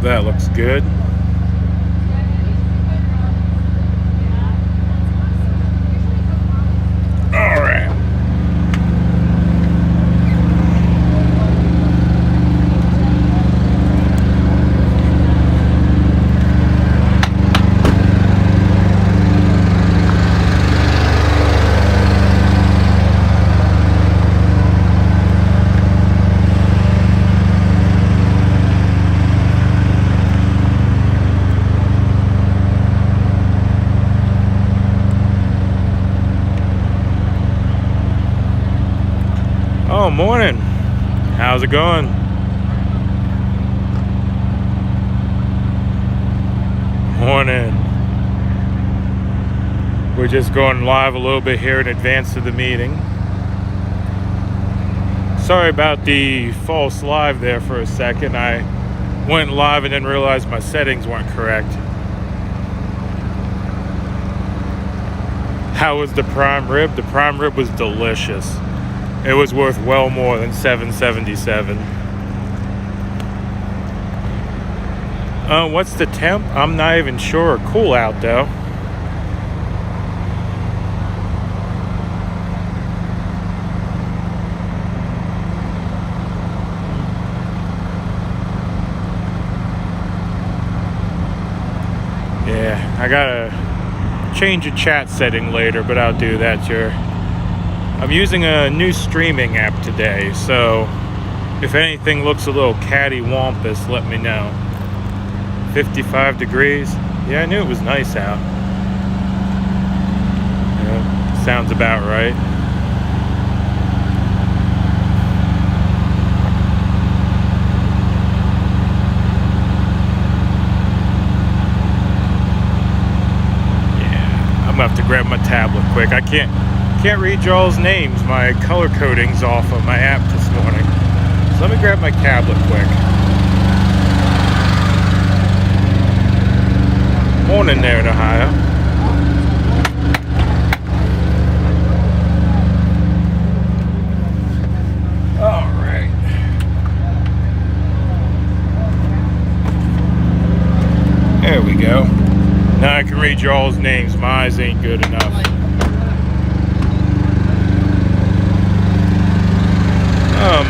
that looks good. All right. Oh, morning. How's it going? Morning. We're just going live a little bit here in advance of the meeting. Sorry about the false live there for a second. I went live and then realized my settings weren't correct. How was the prime rib? The prime rib was delicious. It was worth well more than $7.77. What's the temp? I'm not even sure. Cool out though. Yeah, I gotta change a chat setting later, but I'll do that here. I'm using a new streaming app today, so if anything looks a little cattywampus, let me know. 55 degrees. Yeah, I knew it was nice out. Yeah, sounds about right. Yeah, I'm gonna have to grab my tablet quick. I can't read y'all's names. My color coding's off of my app this morning. So let me grab my tablet quick. Morning there in Ohio. All right. There we go. Now I can read y'all's names. My eyes ain't good enough.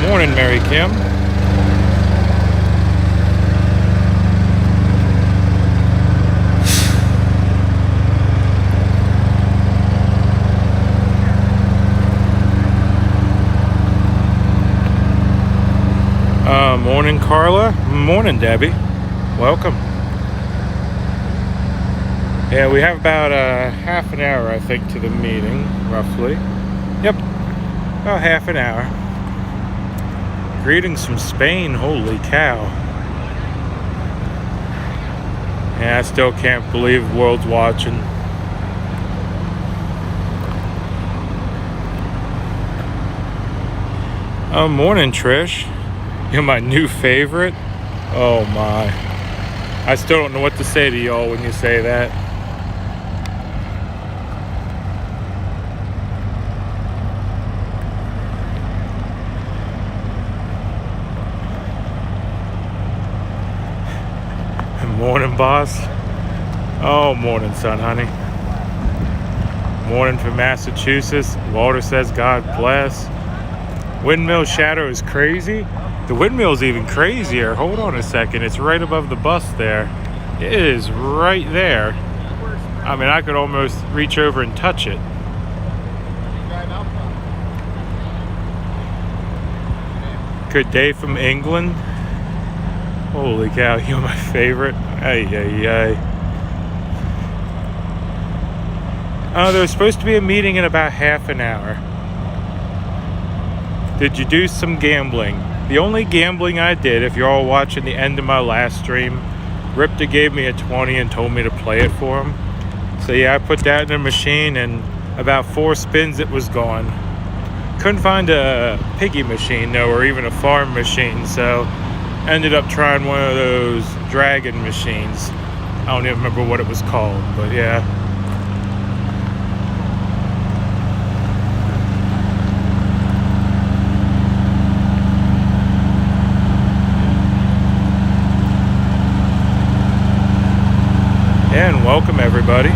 Morning, Mary Kim. Morning, Carla. Morning, Debbie. Welcome. Yeah, we have about half an hour, I think, to the meeting, roughly. Yep, about half an hour. Greetings from Spain, holy cow. Yeah, I still can't believe the world's watching. Morning, Trish. You're my new favorite. Oh my. I still don't know what to say to y'all when you say that. Morning, boss. Oh, morning, son, honey. Morning from Massachusetts. Walter says, God bless. Windmill shadow is crazy. The windmill's even crazier. Hold on a second. It's right above the bus there. It is right there. I mean, I could almost reach over and touch it. Good day from England. Holy cow, you're my favorite. Ay, ay, ay. There was supposed to be a meeting in about half an hour. Did you do some gambling? The only gambling I did, if you're all watching the end of my last stream, Ripta gave me a 20 and told me to play it for him. So yeah, I put that in a machine, and about 4 spins it was gone. Couldn't find a piggy machine though, or even a farm machine, so ended up trying one of those dragon machines. I don't even remember what it was called, but yeah. welcome everybody.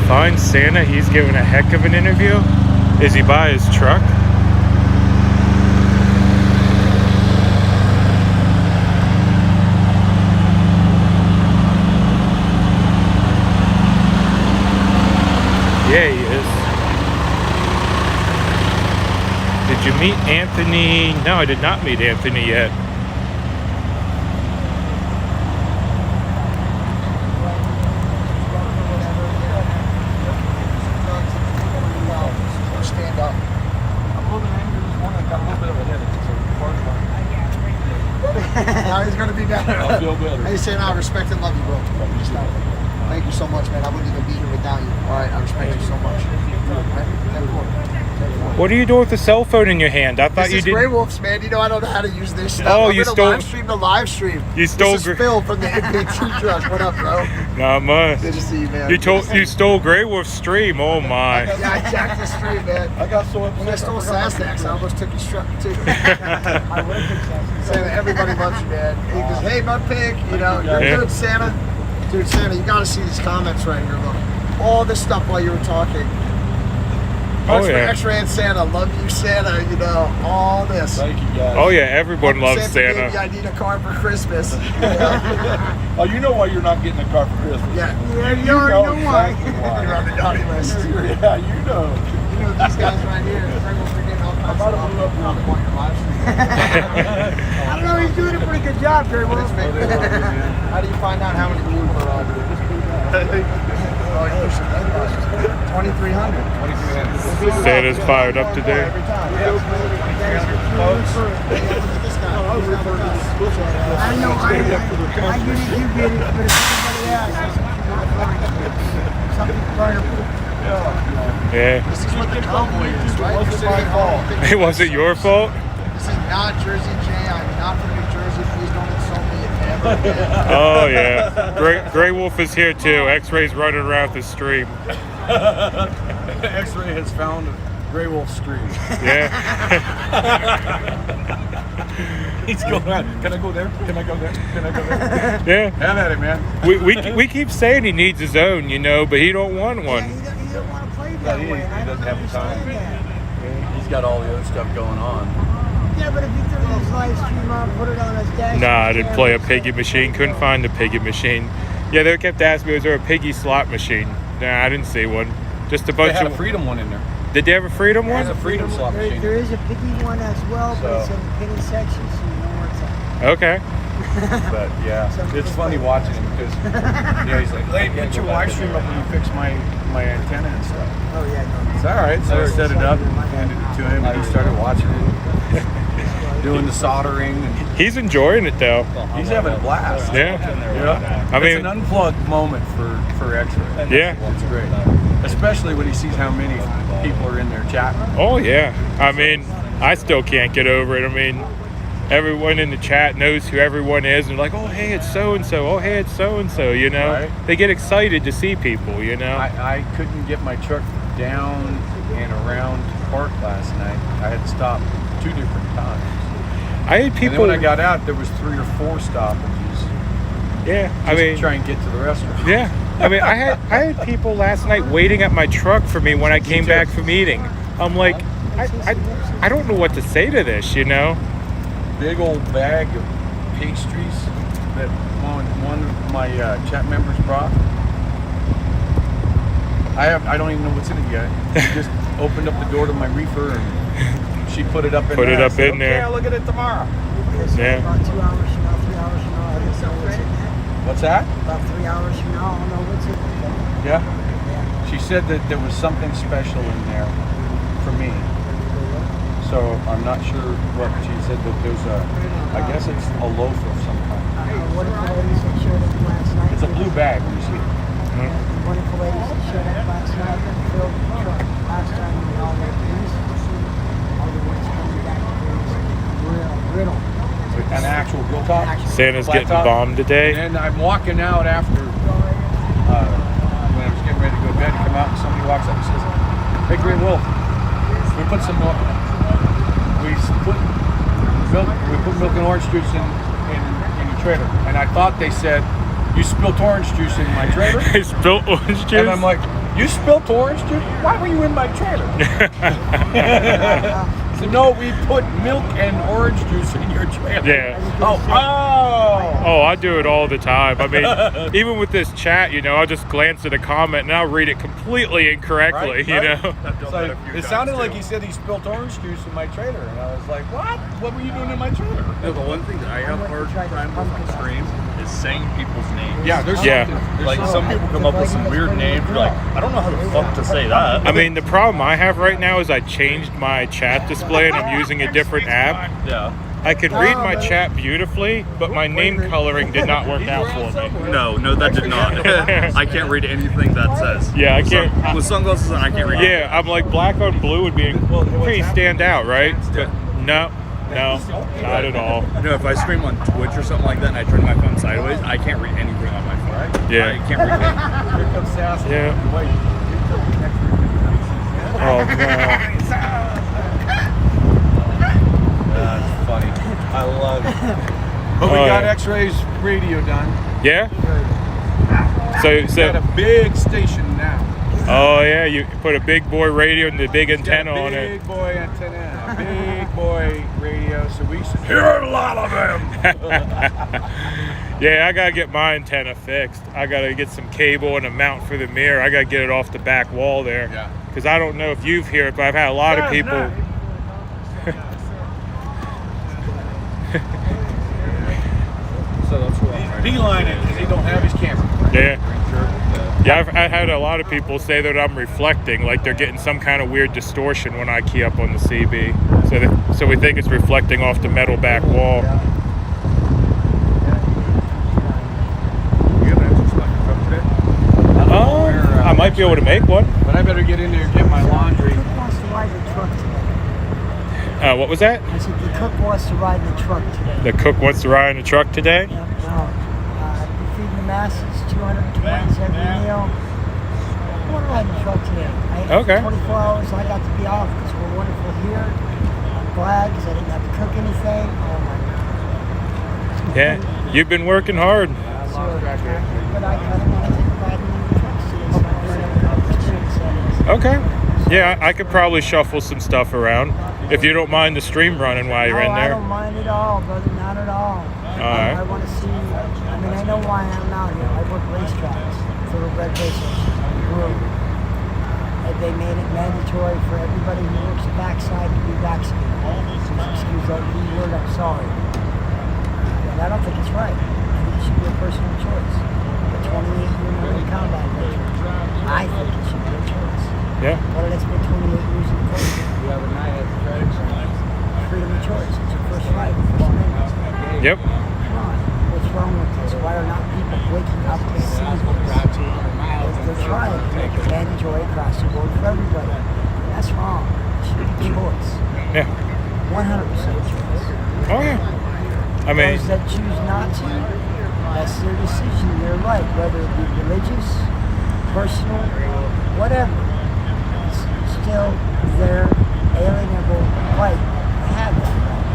Find Santa, he's giving a heck of an interview. Is he by his truck? Yeah, he is. Did you meet Anthony? No, I did not meet Anthony yet. Stand up. I'm a little bit angry this morning. I got a little bit of a headache. Now he's going to be better. I feel better. Hey, Santa, I respect and love you, bro. Thank you so much, man. I wouldn't even be here without you. All right, I respect you so much. What are you doing with the cell phone in your hand? I thought This you is did. Grey Wolves, man. You know I don't know how to use this stuff. Oh, I'm you gonna stole- live stream the live stream. You stole This is Phil from the MPT truck. What up, bro? Not much. Good to see you, man. You stole Grey Wolf's stream. Oh my. Yeah, I jacked the stream, man. I got so upset. When I stole Sastax, I almost took his truck too. Santa, everybody loves you, man. He goes, hey, Mud Pig, you know, you're Yeah. good, Santa. Dude, Santa, you gotta see these comments right here, look. All this stuff while you were talking. Oh yeah. X-Ray and Santa, love you, Santa, you know, all this. Thank you, guys. Oh yeah, everyone loves Baby, Santa. I need a car for Christmas. Yeah, Oh, you know why you're not getting a car for Christmas? yeah. You know exactly You're why. on the naughty list. Yeah, you know. You know these guys right here, they're getting all kinds of stuff. On your live stream. I don't know, he's doing a pretty good job, Grey Wolf. How do you find out how many people are on here? Oh, you should know. 2,300. Santa's fired up today. Every time. Yeah. I know, I get it, you get it, but if anybody else, some people burn it. Yeah. This is what the Convoy is, right? This is my fault. It wasn't your fault. This is not Jersey J. I'm not from New Jersey. Please don't insult me ever again. Oh yeah. Grey Wolf is here too. X-Ray's running around the stream. X-Ray has found Grey Wolf Street. Yeah. He's going around. Can I go there? Can I go there? Can I go there? Yeah. Have at it, man. We keep saying he needs his own, you know, but he don't want one. He don't want to play Yeah, that he way. I doesn't don't have the time. understand that. He's got all the other stuff going on. Yeah, but if you threw his live stream on, put it on his dash. Nah, I didn't play a piggy machine. Couldn't find the piggy machine. Yeah, they kept asking me, was there a piggy slot machine? Nah, I didn't see one. Just a They bunch had a of. Freedom one in there. Did they have a Freedom one? There's a Freedom slot machine. There is a piggy one as well, but it's So- in the penny section, so you know where it's at. Okay. But yeah, it's funny watching him because he's like, "Hey, put your live stream up and you fix my antenna and stuff." Oh, yeah, no. It's all right. So I set it up, handed it to him, and he started watching it, doing the soldering, and He's enjoying it though. he's having a blast. Yeah. Yeah. I It's mean- an unplugged moment for X-Ray. Yeah. It's great, especially when he sees how many people are in there chatting. Oh yeah. I mean, I still can't get over it. I mean, everyone in the chat knows who everyone is, and like, oh hey, it's so and so. Oh hey, it's so and so. You know, Right. they get excited to see people. You know. I couldn't get my truck down and around park last night. I had to stop 2 different times. I had And then people. when I got out, there was 3 or 4 stoppages. Yeah. I Just mean. to try and get to the restaurant. Yeah. I mean, I had people last night waiting at my truck for me when I came back from eating. I'm like, I don't know what to say to this. You know. Big old bag of pastries that one of my chat members brought. I don't even know what's in it yet. She just opened up the door to my reefer and she put it up in Put there. it up I said, in there. Okay, I'll look at it tomorrow. Yeah. About 2 hours from now, 3 hours from now, I don't know what's in there. What's that? About 3 hours from now, I don't know what's in there. Yeah. She said that there was something special in there for me. So I'm not sure what she said, that there's I guess it's a loaf of some kind. One of the ladies that showed up last night. It's a blue bag, you see. One of the ladies that showed up last night and filled the truck last time we all went east. All the ones coming back griddle. An actual grill top. Santa's Flat getting top. bombed today. And I'm walking out after when I was getting ready to go to bed. Come out and somebody walks up and says, "Hey, Grey Wolf, we put some put milk and orange juice in your trailer, and I thought they said you spilt orange juice in my trailer. I spilled orange juice. And I'm like, you spilt orange juice? Why were you in my trailer? So no, we put milk and orange juice in your trailer. Yeah. Oh, I do it all the time. I mean, even with this chat, you know, I'll just glance at a comment and I'll read it completely incorrectly, Right, you right. know? So it sounded like he said he spilled orange juice in my trailer, and I was like, what? What were you doing in my trailer? No, the one thing that I have a hard time with on stream is saying people's names. Yeah, there's Yeah. something. Like some people come up with some weird names. You're like, I don't know how the fuck to say that. I mean, the problem I have right now is I changed my chat display and I'm using a different app. Yeah. I could read my chat beautifully, but my name coloring did not work out for me. No, that did not. I can't read anything that says. Yeah, I can't. With sunglasses on, I can't read. Yeah, I'm like black on blue would be pretty stand out, right? But no, not at all. You know, if I stream on Twitch or something like that and I turn my phone sideways, I can't read anything on my phone. Yeah. I can't read anything. Here comes Sassy. Yeah. Wait. Oh no. That's funny. I love it. But we Oh, got yeah. X-Rays radio done. Yeah. We got a big station now. Oh yeah, you put a big boy radio and the big antenna Got a on it. big boy antenna, a big boy radio, so we should hear a lot of them. Yeah, I gotta get my antenna fixed. I gotta get some cable and a mount for the mirror. I gotta get it off the back wall there. Yeah. Because I don't know if you've heard it, but I've had a lot of people. So that's what I'm beeline it because he don't have his camera. Yeah. Yeah, I've had a lot of people say that I'm reflecting, like they're getting some kind of weird distortion when I key up on the CB. So we think it's reflecting off the metal back wall. You have an extra spot in your truck today? I might be able to make one. But I better get in there and get my laundry. Cook wants to ride the truck today. What was that? I said the cook wants to ride the truck today. The cook wants to ride in the truck today? Yep, no. We're feeding the masses 220s every meal. I want to ride the truck today. Okay. 24 hours I got to be off because we're wonderful here. I'm glad because I didn't have to cook anything. Oh my God. Yeah. You've been working hard. So, but I kind of want to take a ride in the trucks today. So I'm experience. Okay. Yeah, I could probably shuffle some stuff around if you don't mind the stream running while you're in I there. don't mind at all, brother. Not at all. right. I want to see. I mean, I know why I'm out here. I work racetracks for red racers. And they made it mandatory for everybody who works the backside to be vaccinated. Excuse that B word. I'm sorry. And I don't think it's right. I think it should be a personal choice. A 28-year Marine combat veteran. I think it should be a choice. Yeah. What did I spend 28 years in the Coast Guard? You have a night at the credit center. Freedom of choice. It's your first right, First Amendment. Yep. Come on. What's wrong with this? Why are not people waking up to see this? They're trying to make it mandatory across the board for everybody. That's wrong. It should be choice. Yeah. 100% choice. Oh yeah. I mean, Those that choose not to, that's their decision. They're right, whether it be religious, personal, whatever. It's still their alienable right to have that right.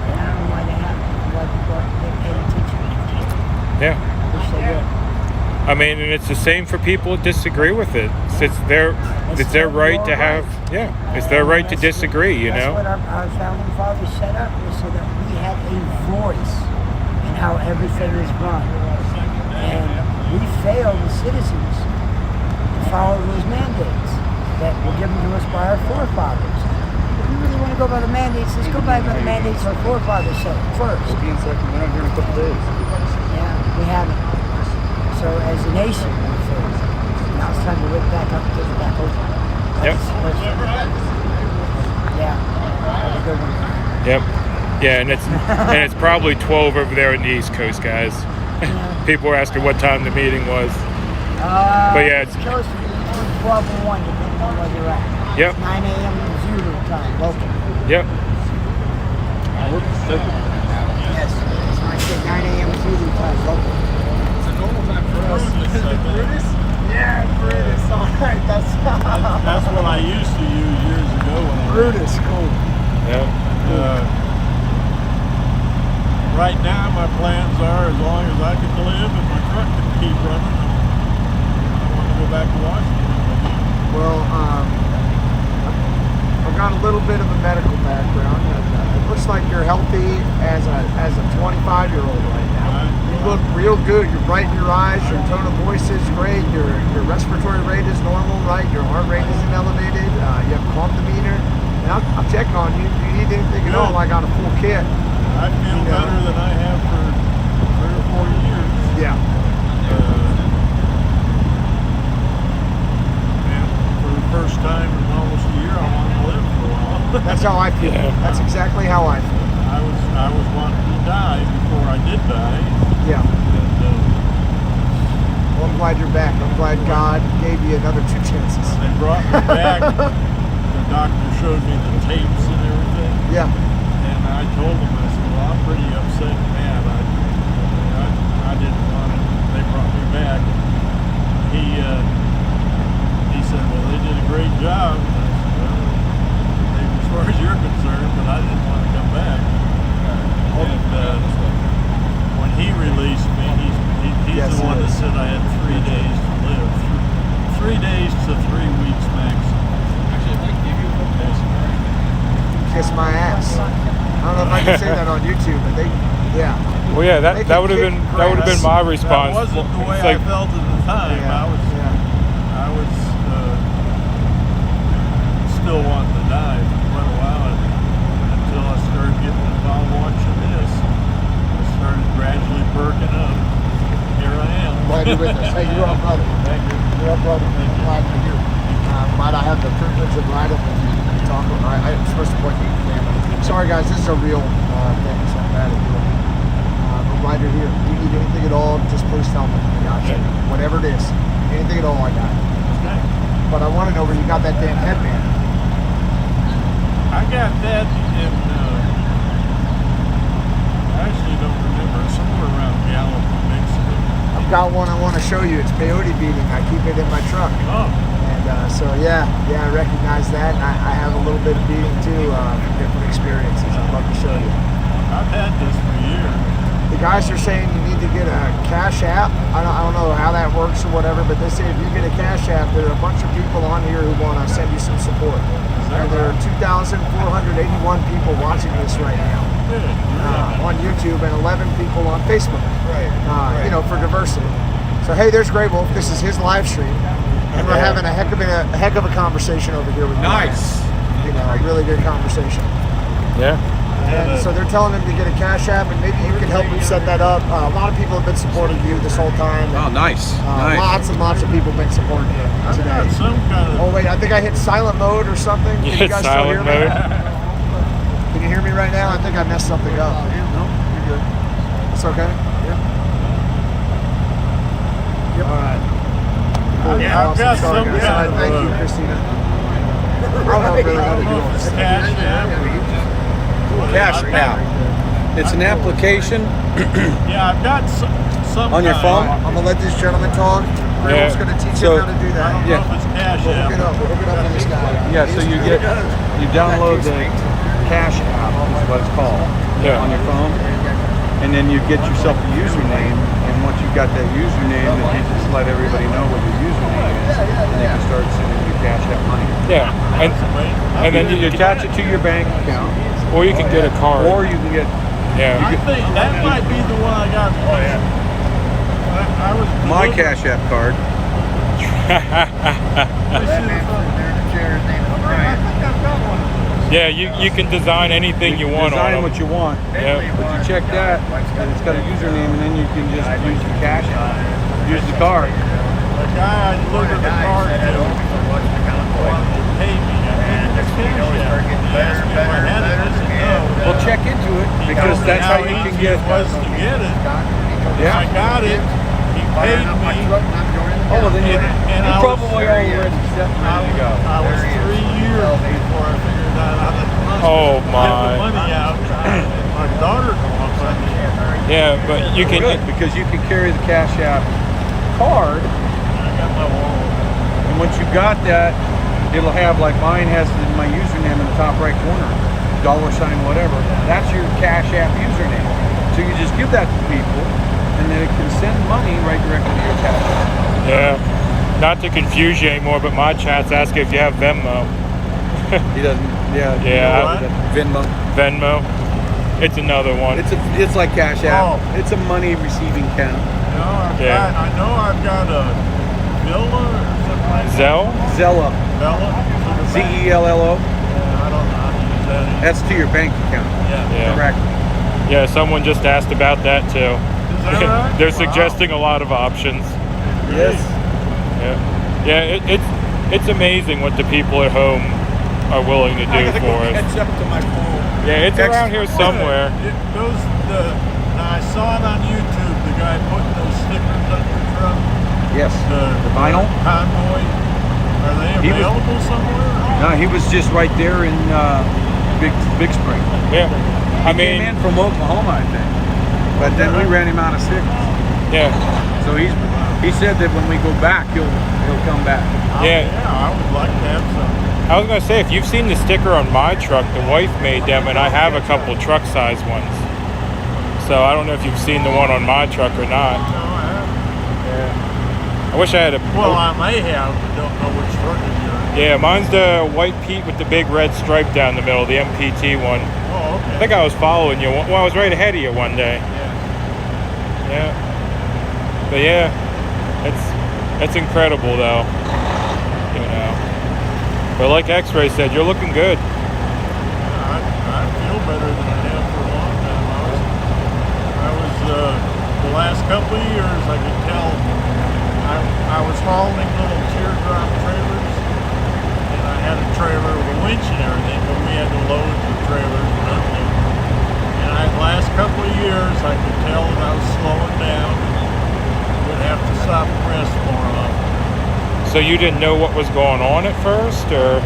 And I don't know why they have it. Why people aren't paying attention. yeah. I wish they would. I mean, and it's the same for people who disagree with it. It's their right to have. Yeah. It's their right to disagree. You That's what know. our founding fathers set up, was so that we had a voice in how everything is run. And we failed as citizens to follow those mandates that were given to us by our forefathers. If we really want to go by the mandates, let's go by the mandates our forefathers set first. We'll be in Sacramento here in a couple days. Yeah, we haven't. So as a nation, we failed. Now it's time to wake back up and take it back over. Yep. Yeah, that's a good one. Yep. Yeah, and it's probably 12 over there in the East Coast, guys. People were asking what time the meeting was. But yeah, it's close to between 12 and 1, depending on where you're at. Yep. 9 a.m. Zulu time, local. Yep. Yes, that's what I said, 9 a.m. Zulu time, local. It's a normal time for us. Brutus? Yeah, Brutus. All right, That's what I used to use years ago when I Brutus, cool. Yep. right now, my plans are, as long as I can live and my truck can keep running, I want to go back to Washington again. Well, I've got a little bit of a medical background. It looks like you're healthy as a 25-year-old right now. You look real good. You're bright in your eyes. Your tone of voice is great. Your respiratory rate is normal, right? Your heart rate isn't elevated. You have calm demeanor. And I'll check on you. If you need anything at all, I got a full kit. I feel better than I have for 3 or 4 years. Yeah. And for the first time in almost a year, I want to live for a while. That's how I feel. Yeah. That's exactly how I feel. I was wanting to die before I did die. Yeah. And, Well, I'm glad you're back. I'm glad God gave you another 2 chances. they brought me back. The doctor showed me the tapes and everything. Yeah. And I told him, I said, well, I'm pretty upset and mad. I didn't want it. They brought me back. He said, well, they did a great job. And I said, well, maybe as far as you're concerned, but I didn't want to come back. And when he released me, he's Yes, the one he that is. said I had 3 days to live. 3 days to 3 weeks maximum. Actually, I'd like to give you a couple days. Kiss my ass. I don't know if I can say that on YouTube, but yeah. Well, yeah, They that can would have kick been my response. That wasn't the way It's I like, felt at the time. Yeah, I was still wanting to die for quite a while until I started getting involved watching this. I started gradually perking up. Here I am. Glad you're with us. Hey, you're our brother. Thank you. You're our brother. I'm glad you're here. Might I have the privilege of riding with you and talking? I'm supposed to point you to the camera. Sorry, guys, this is a real thing, so I'm bad at doing it. I'm glad you're here. If you need anything at all, just please tell me. I got you. Whatever it is. Anything at all, I got it. Okay. But I want to know where you got that damn headband. I got that in, I actually don't remember, somewhere around Gallup, New Mexico. I've got one I want to show you. It's peyote beating. I keep it in my truck. Oh, And so, yeah, I recognize that. And I have a little bit of beating too from different experiences. I'd love to show you. I've had this for years. The guys are saying you need to get a Cash App. I don't know how that works or whatever, but they say if you get a Cash App, there are a bunch of people on here who want to send you some support. And there are 2,481 people watching this right now Good. on YouTube and 11 people on Facebook. You know, for diversity. So hey, there's Grey Wolf. This is his live stream, and we're having a heck of a conversation over here with Nice. You know, a really good conversation. yeah. And so they're telling him to get a Cash App, and maybe you can help me set that up. A lot of people have been supporting you this whole time. Oh, nice. Lots and lots of people have been supporting you I've today. got some kind of, Oh wait, I think I hit silent mode or something. You Can hit you guys still hear silent me? mode. Can you hear me right now? I think I messed something up. no, you're good. It's okay. Yep. All right. I've got Sorry, some guys. kind of, Thank you, Christina. I don't know really how to do this. Cash App. Cash App. It's an application Yeah, I've got some on your phone. I'm gonna let this gentleman talk. Gray's gonna teach So- him how to do I that. don't Yeah. know if it's Cash We'll hook it App. up. We'll hook it up on this guy. Yeah, so you download the Cash App is what it's called Yeah. on your phone, and then you get yourself a username. And once you've got that username, then you just let everybody know what your username is, and they can start sending you Cash App money. Yeah. And then You attach it to your bank account, or you can get a card. or you can get. yeah. I think that might be the one I got. Oh, yeah. I was My looking- Cash App card. I think I've got one of those. Yeah, you can design anything you want Design on what them. you want. Yeah. But you check that, and it's got a username, and then you can just use the Cash App. Use the card. The guy I looked at the card to wanted to pay me. I think it's Cash App. He asked me if I had it. I said no. Well, check into it, He because told me that's how you can easy get. it was to get it. Yeah. I got it. He paid me. Oh, well, then you And I was- probably already set ready to go. I was 3 years before I figured out how to Oh, get my. the money out. My daughter wants money. Yeah, but you can. Good, because you can carry the Cash App card, I got my wallet. and once you got that, it'll have, like mine has my username in the top right corner, $, whatever. That's your Cash App username. To So you just give that to people, and then it can send money right directly to your cash app. Yeah. Not to confuse you anymore, but my chat's asking if you have Venmo. He doesn't. Yeah. Yeah, You know what? Venmo. Venmo. It's another one. It's like Cash App. Oh. It's a money receiving account. Yeah. I know I've got a Villa or something like that. Zelle? Zella. Villa? Zelllo. I don't know how to use that either. That's to your bank account. Yeah. Yeah. Correct. Yeah, someone just asked about that too. Is that right? They're Wow. suggesting a lot of options. Yes. Yeah. Yeah, it's amazing what the people at home are willing to do for us. Catch up to my phone. Yeah, it's Text- around here somewhere. Now I saw it on YouTube, the guy putting those stickers on your truck. Yes. The vinyl? Convoy. Are they He was- available somewhere? No, he was just right there in Big Spring. Yeah. I He came mean, in from Oklahoma, I think. But then we ran him out of stickers. yeah. So he said that when we go back, he'll come back. Yeah. I would like to have some. I was gonna say, if you've seen the sticker on my truck, the wife made them, and I have a couple truck size ones. So I don't know if you've seen the one on my truck or not. No, I haven't. Yeah. I wish I had a. Well, I may have, but don't know which truck it is. Yeah, mine's the white Pete with the big red stripe down the middle, the MPT one. Oh, okay. I think I was following you. Well, I was right ahead of you one day. Yeah. Yeah. But yeah, it's incredible though. You know. But like X-Ray said, you're looking good. Yeah, I feel better than I have for a long time. I was the last couple of years, I could tell I was hauling little teardrop trailers, and I had a trailer with a winch and everything, but we had to load the trailers and unload. And last couple of years, I could tell that I was slowing down and would have to stop and rest more often. So you didn't know what was going on at first, or?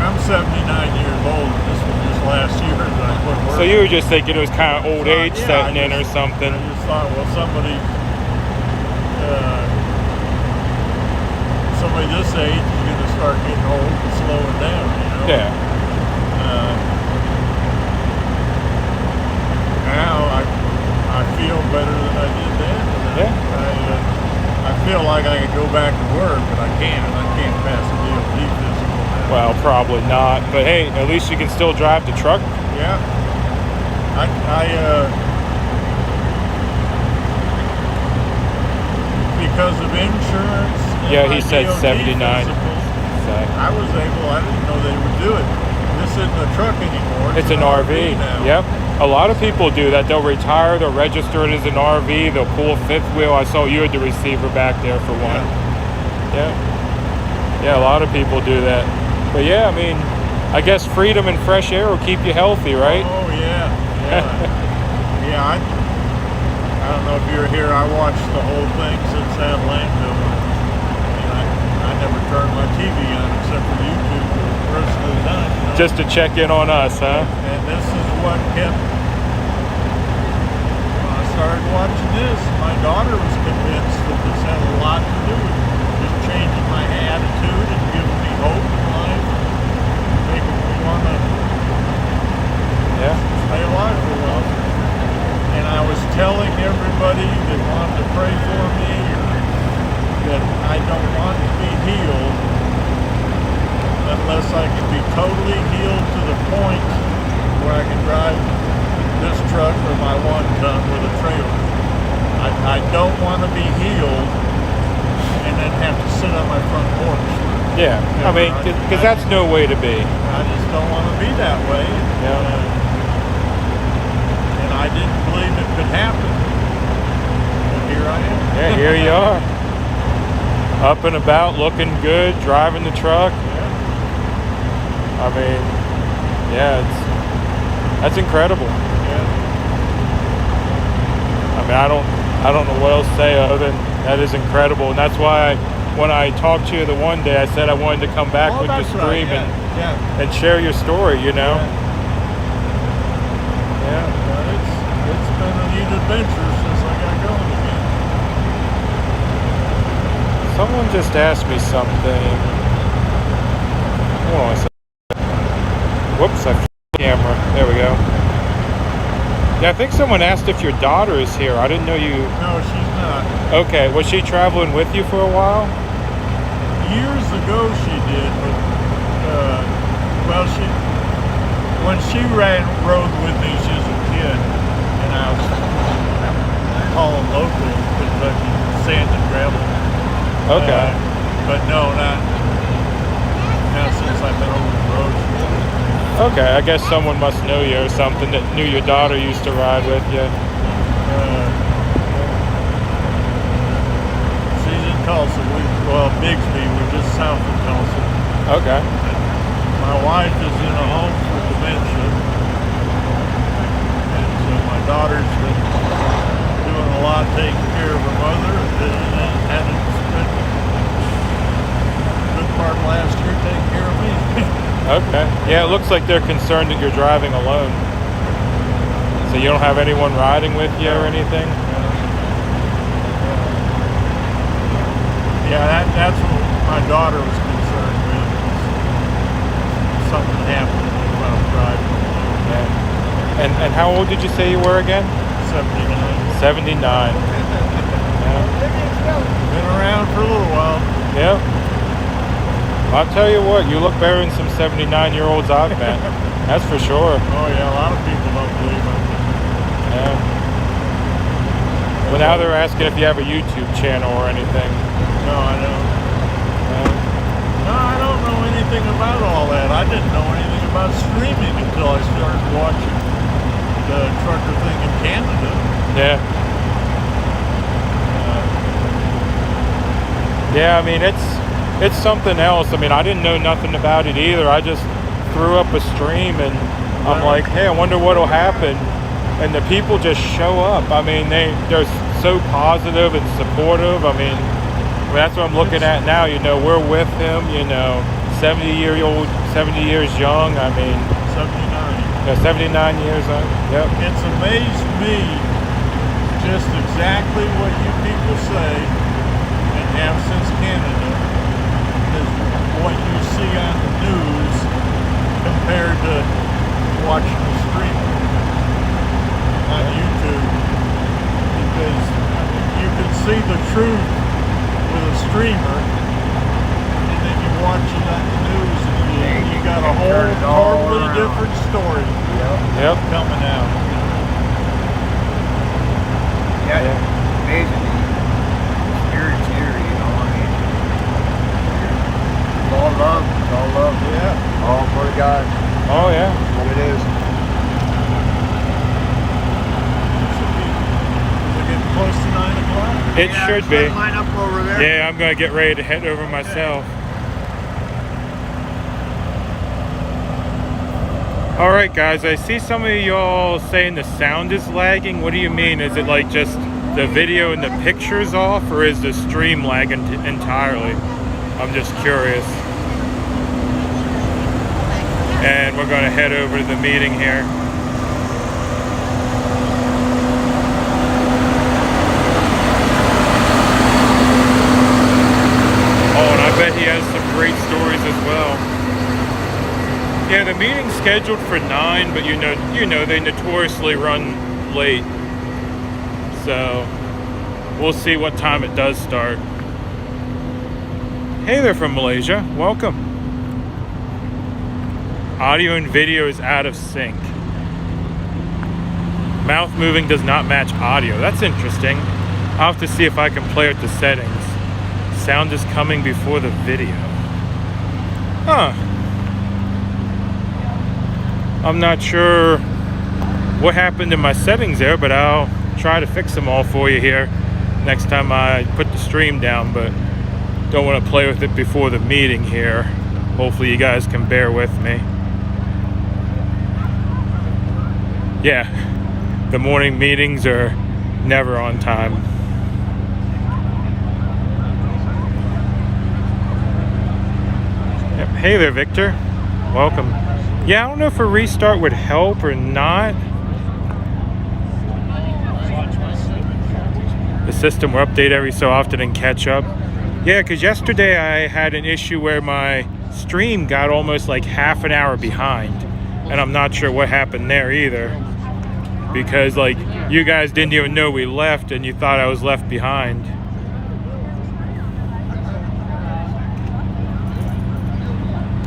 I'm 79 years old, and this was just last year that I quit working. So you were just thinking it was kind of old age Yeah, setting in or something. I just thought, well, somebody this age is going to start getting old and slowing down, you know? Yeah. Now I feel better than I did then. Yeah. I feel like I could go back to work, but I can't. I can't pass the DOT physical now. Well, probably not. But hey, at least you can still drive the truck. Yeah. Because of insurance. and Yeah, my he said DOT 79. physicals, So I didn't know they would do it. This isn't a truck anymore. it's an RV. now. Yep. A lot of people do that. They'll retire, they'll register it as an RV, they'll pull a fifth wheel. I saw you had the receiver back there for one. Yeah. Yeah, a lot of people do that. But yeah, I mean, I guess freedom and fresh air will keep you healthy, right? Oh, yeah. Yeah. Yeah, I don't know if you were here. I watched the whole thing since that landfill. And I never turned my TV on except for YouTube for the rest of the time. You know? Just to check in on us, huh? And this is what kept. When I started watching this, my daughter was convinced that this had a lot to do with just changing my attitude and giving me hope in life, making me want to Yeah. stay alive for a while. And I was telling everybody that wanted to pray for me that I don't want to be healed unless I can be totally healed to the point where I can drive this truck or my 1-ton with a trailer. I don't want to be healed and then have to sit on my front porch. Yeah. I mean, because that's no way to be. I just don't want to be that way. Yeah. And I didn't believe it could happen. But here I am. Yeah, here you are. Up and about, looking good, driving the truck. Yeah. I mean, yeah, that's incredible. Yeah. I mean, I don't know what else to say other than that is incredible, and that's why when I talked to you the one day, I said I wanted to come back with the That's right, stream yeah. and share your story. You know. Yeah. It's been a neat adventure since I got going again. Someone just asked me something. Hold on a second. Whoops, I camera. There we go. Yeah, I think someone asked if your daughter is here. I didn't know you. No, she's not. Okay, was she traveling with you for a while? Years ago she did, but well, when she rode with me, she was a kid, and I was hauling local Kentucky sand and gravel. Okay. But no, not since I've been over the road. Okay, I guess someone must know you or something that knew your daughter used to ride with you. She's in Tulsa. Bigsby. We're just south of Tulsa. Okay. My wife is in a home for dementia, and so my daughter's been doing a lot taking care of her mother, and had spent a good part of last year taking care of me. Okay. Yeah, it looks like they're concerned that you're driving alone. So you don't have anyone riding with you or anything? Yeah, that's what my daughter was concerned with. Something happened if I was driving alone. Yeah. And how old did you say you were again? 79. 79. Yeah. Been around for a little while. Yep. I'll tell you what, you look better than some 79-year-olds I've met. That's for sure. Oh yeah, a lot of people don't believe it. Yeah. Well, now they're asking if you have a YouTube channel or anything. No, I don't. No, I don't know anything about all that. I didn't know anything about streaming until I started watching the trucker thing in Canada. Yeah. Yeah, I mean, it's something else. I mean, I didn't know nothing about it either. I just threw up a stream and I'm like, hey, I wonder what'll happen. And the people just show up. I mean, they're so positive and supportive. I mean, that's what I'm looking at now. You know, we're with him, 70 years young. I mean, 79. 79 years old. Yep. It's amazed me just exactly what you people say and have since Canada is what you see on the news compared to watching the stream on YouTube, because you can see the truth with a streamer, and then you watch it on the news and you got a whole totally different story coming out. Yeah, amazing. Spirit's here, I mean. It's all love. It's all love. Yeah. All for God. Oh, yeah. What it is. Close to 9 o'clock. It should be. Line up over there. Yeah, I'm going to get ready to head over myself. All right, guys, I see some of y'all saying the sound is lagging. What do you mean? Is it like just the video and the pictures off, or is the stream lagging entirely? I'm just curious. And we're going to head over to the meeting here. Oh, and I bet he has some great stories as well. Yeah, the meeting's scheduled for 9, but you know they notoriously run late. So we'll see what time it does start. Hey there from Malaysia, welcome. Audio and video is out of sync. Mouth moving does not match audio. That's interesting. I'll have to see if I can play with the settings. Sound is coming before the video. Huh. I'm not sure what happened in my settings there, but I'll try to fix them all for you here next time I put the stream down, but don't want to play with it before the meeting here. Hopefully you guys can bear with me. Yeah, the morning meetings are never on time. Yep. Hey there, Victor. Welcome. Yeah, I don't know if a restart would help or not. The system will update every so often and catch up. Yeah, because yesterday I had an issue where my stream got almost like half an hour behind. and I'm not sure what happened there either, because like you guys didn't even know we left and you thought I was left behind.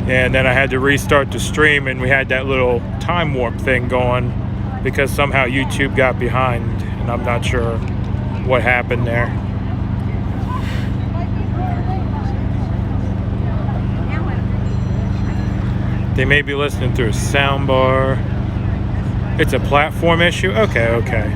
And then I had to restart the stream, and we had that little time warp thing going because somehow YouTube got behind, and I'm not sure what happened there. They may be listening through a sound bar. It's a platform issue? Okay.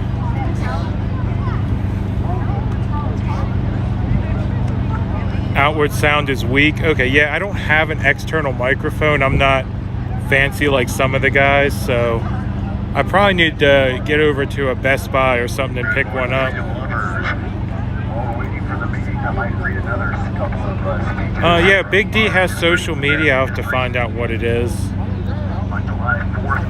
Outward sound is weak. Okay, yeah, I don't have an external microphone. I'm not fancy like some of the guys, so I probably need to get over to a Best Buy or something and pick one up. Yeah, Big D has social media. I'll have to find out what it is. On July 4th,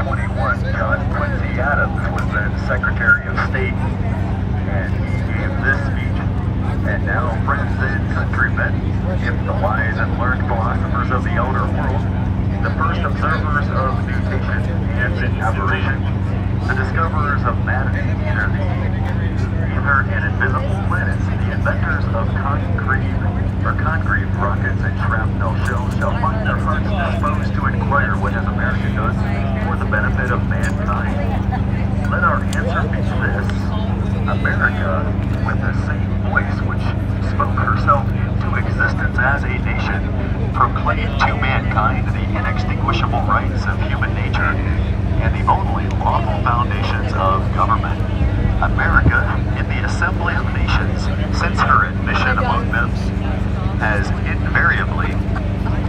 1821, John Quincy Adams was then Secretary of State, and he gave this speech. And now, friends and countrymen, if the wise and learned philosophers of the outer world, the first observers of mutation and aberration, the discoverers of matter, either and invisible planets, the inventors of concrete rockets and shrapnel shells shall find their hearts disposed to inquire what has America done for the benefit of mankind. Let our answer be this: America, with the same voice which spoke herself into existence as a nation, proclaimed to mankind the inextinguishable rights of human nature and the only lawful foundations of government. America, in the Assembly of Nations, since her admission among them, has invariably,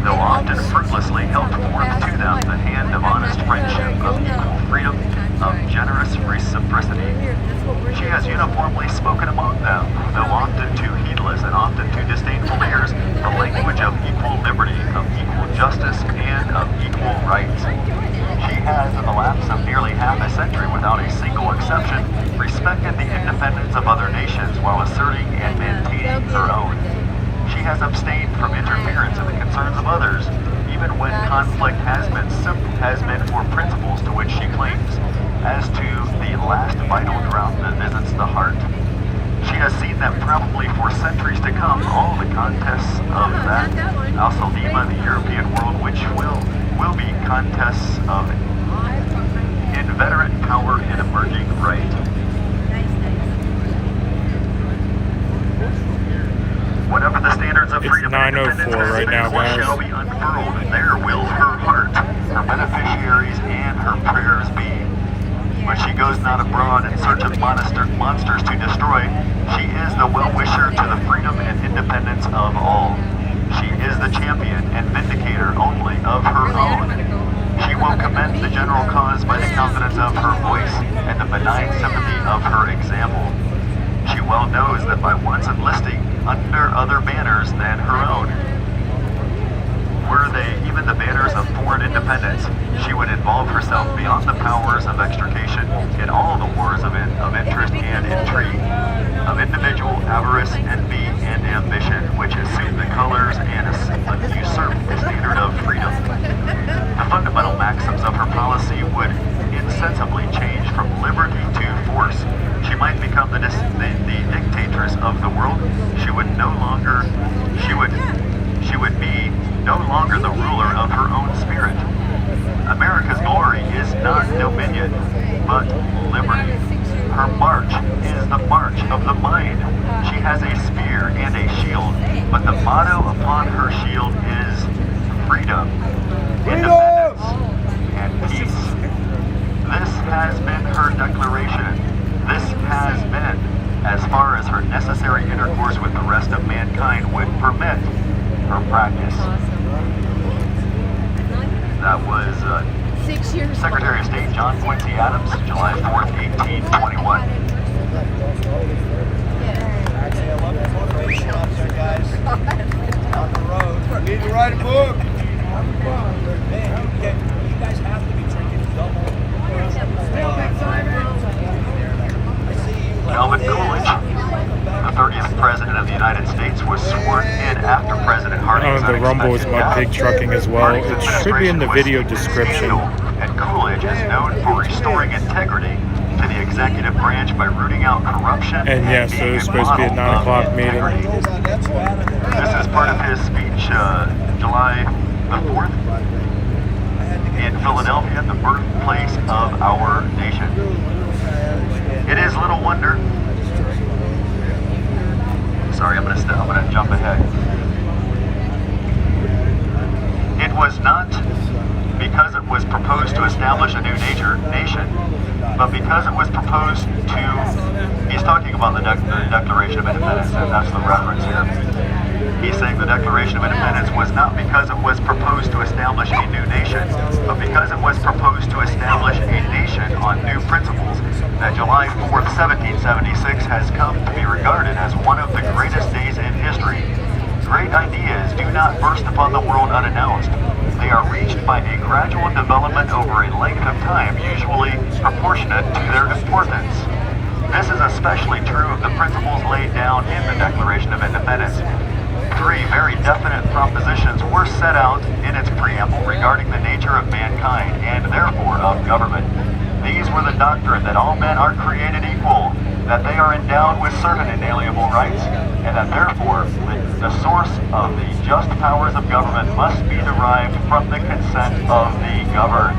though often fruitlessly, held forth to them the hand of honest friendship, of equal freedom, of generous reciprocity. She has uniformly spoken among them, though often to heedless and often to disdainful ears, the language of equal liberty, of equal justice, and of equal rights. She has, in the lapse of nearly half a century, without a single exception, respected the independence of other nations while asserting and maintaining her own. She has abstained from interference in the concerns of others, even when conflict has been for principles to which she claims, as to the last vital drought that visits the heart. She has seen that probably for centuries to come, all the contests of that Alcaldima, the European world, which will be contests of inveterate power and emerging right. Whatever the standards of freedom and independence right now, guys. shall be unfurled, there will her heart, her beneficiaries, and her prayers be. When she goes not abroad in search of monsters to destroy, she is the well-wisher to the freedom and independence of all. She is the champion and vindicator only of her own. She will commend the general cause by the countenance of her voice and the benign sympathy of her example. She well knows that by once enlisting under other banners than her own, were they even the banners of foreign independence, she would involve herself beyond the powers of extrication in all the wars of interest and intrigue, of individual avarice, envy, and ambition, which assume the colors and usurp the standard of freedom. The fundamental maxims of her policy would insensibly change from liberty to force. She might become the dictatress of the world. She would be no longer the ruler of her own spirit. America's glory is not dominion, but liberty. Her march is the march of the mind. She has a spear and a shield, but the motto upon her shield is freedom, independence, and peace. This has been her declaration. This has been, as far as her necessary intercourse with the rest of mankind would permit, her practice. That was 6 years Secretary of State John Quincy Adams, July 4th, 1821. On the road. We need to write a book. You guys have to be drinking double. Melvin Coolidge, the 30th President of the United States was sworn in after President Harding's The Rumble is unexpected Mud Pig death. Trucking as well. Harding's It should be in the administration video was description. scandal, and Coolidge is known for restoring integrity to the executive branch by rooting out corruption. And yes, so being it's supposed to be a model 9 o'clock of meeting. integrity. This is part of his speech, July the 4th, in Philadelphia, the birthplace of our nation. It is little wonder. Sorry, I'm gonna jump ahead. It was not because it was proposed to establish a new nation, but because it was proposed to. He's talking about the Declaration of Independence, and that's the reference here. He's saying the Declaration of Independence was not because it was proposed to establish a new nation, but because it was proposed to establish a nation on new principles, that July 4th, 1776 has come to be regarded as one of the greatest days in history. Great ideas do not burst upon the world unannounced. They are reached by a gradual development over a length of time, usually proportionate to their importance. This is especially true of the principles laid down in the Declaration of Independence. 3 very definite propositions were set out in its preamble regarding the nature of mankind and therefore of government. These were the doctrine that all men are created equal, that they are endowed with certain inalienable rights, and that therefore the source of the just powers of government must be derived from the consent of the governed.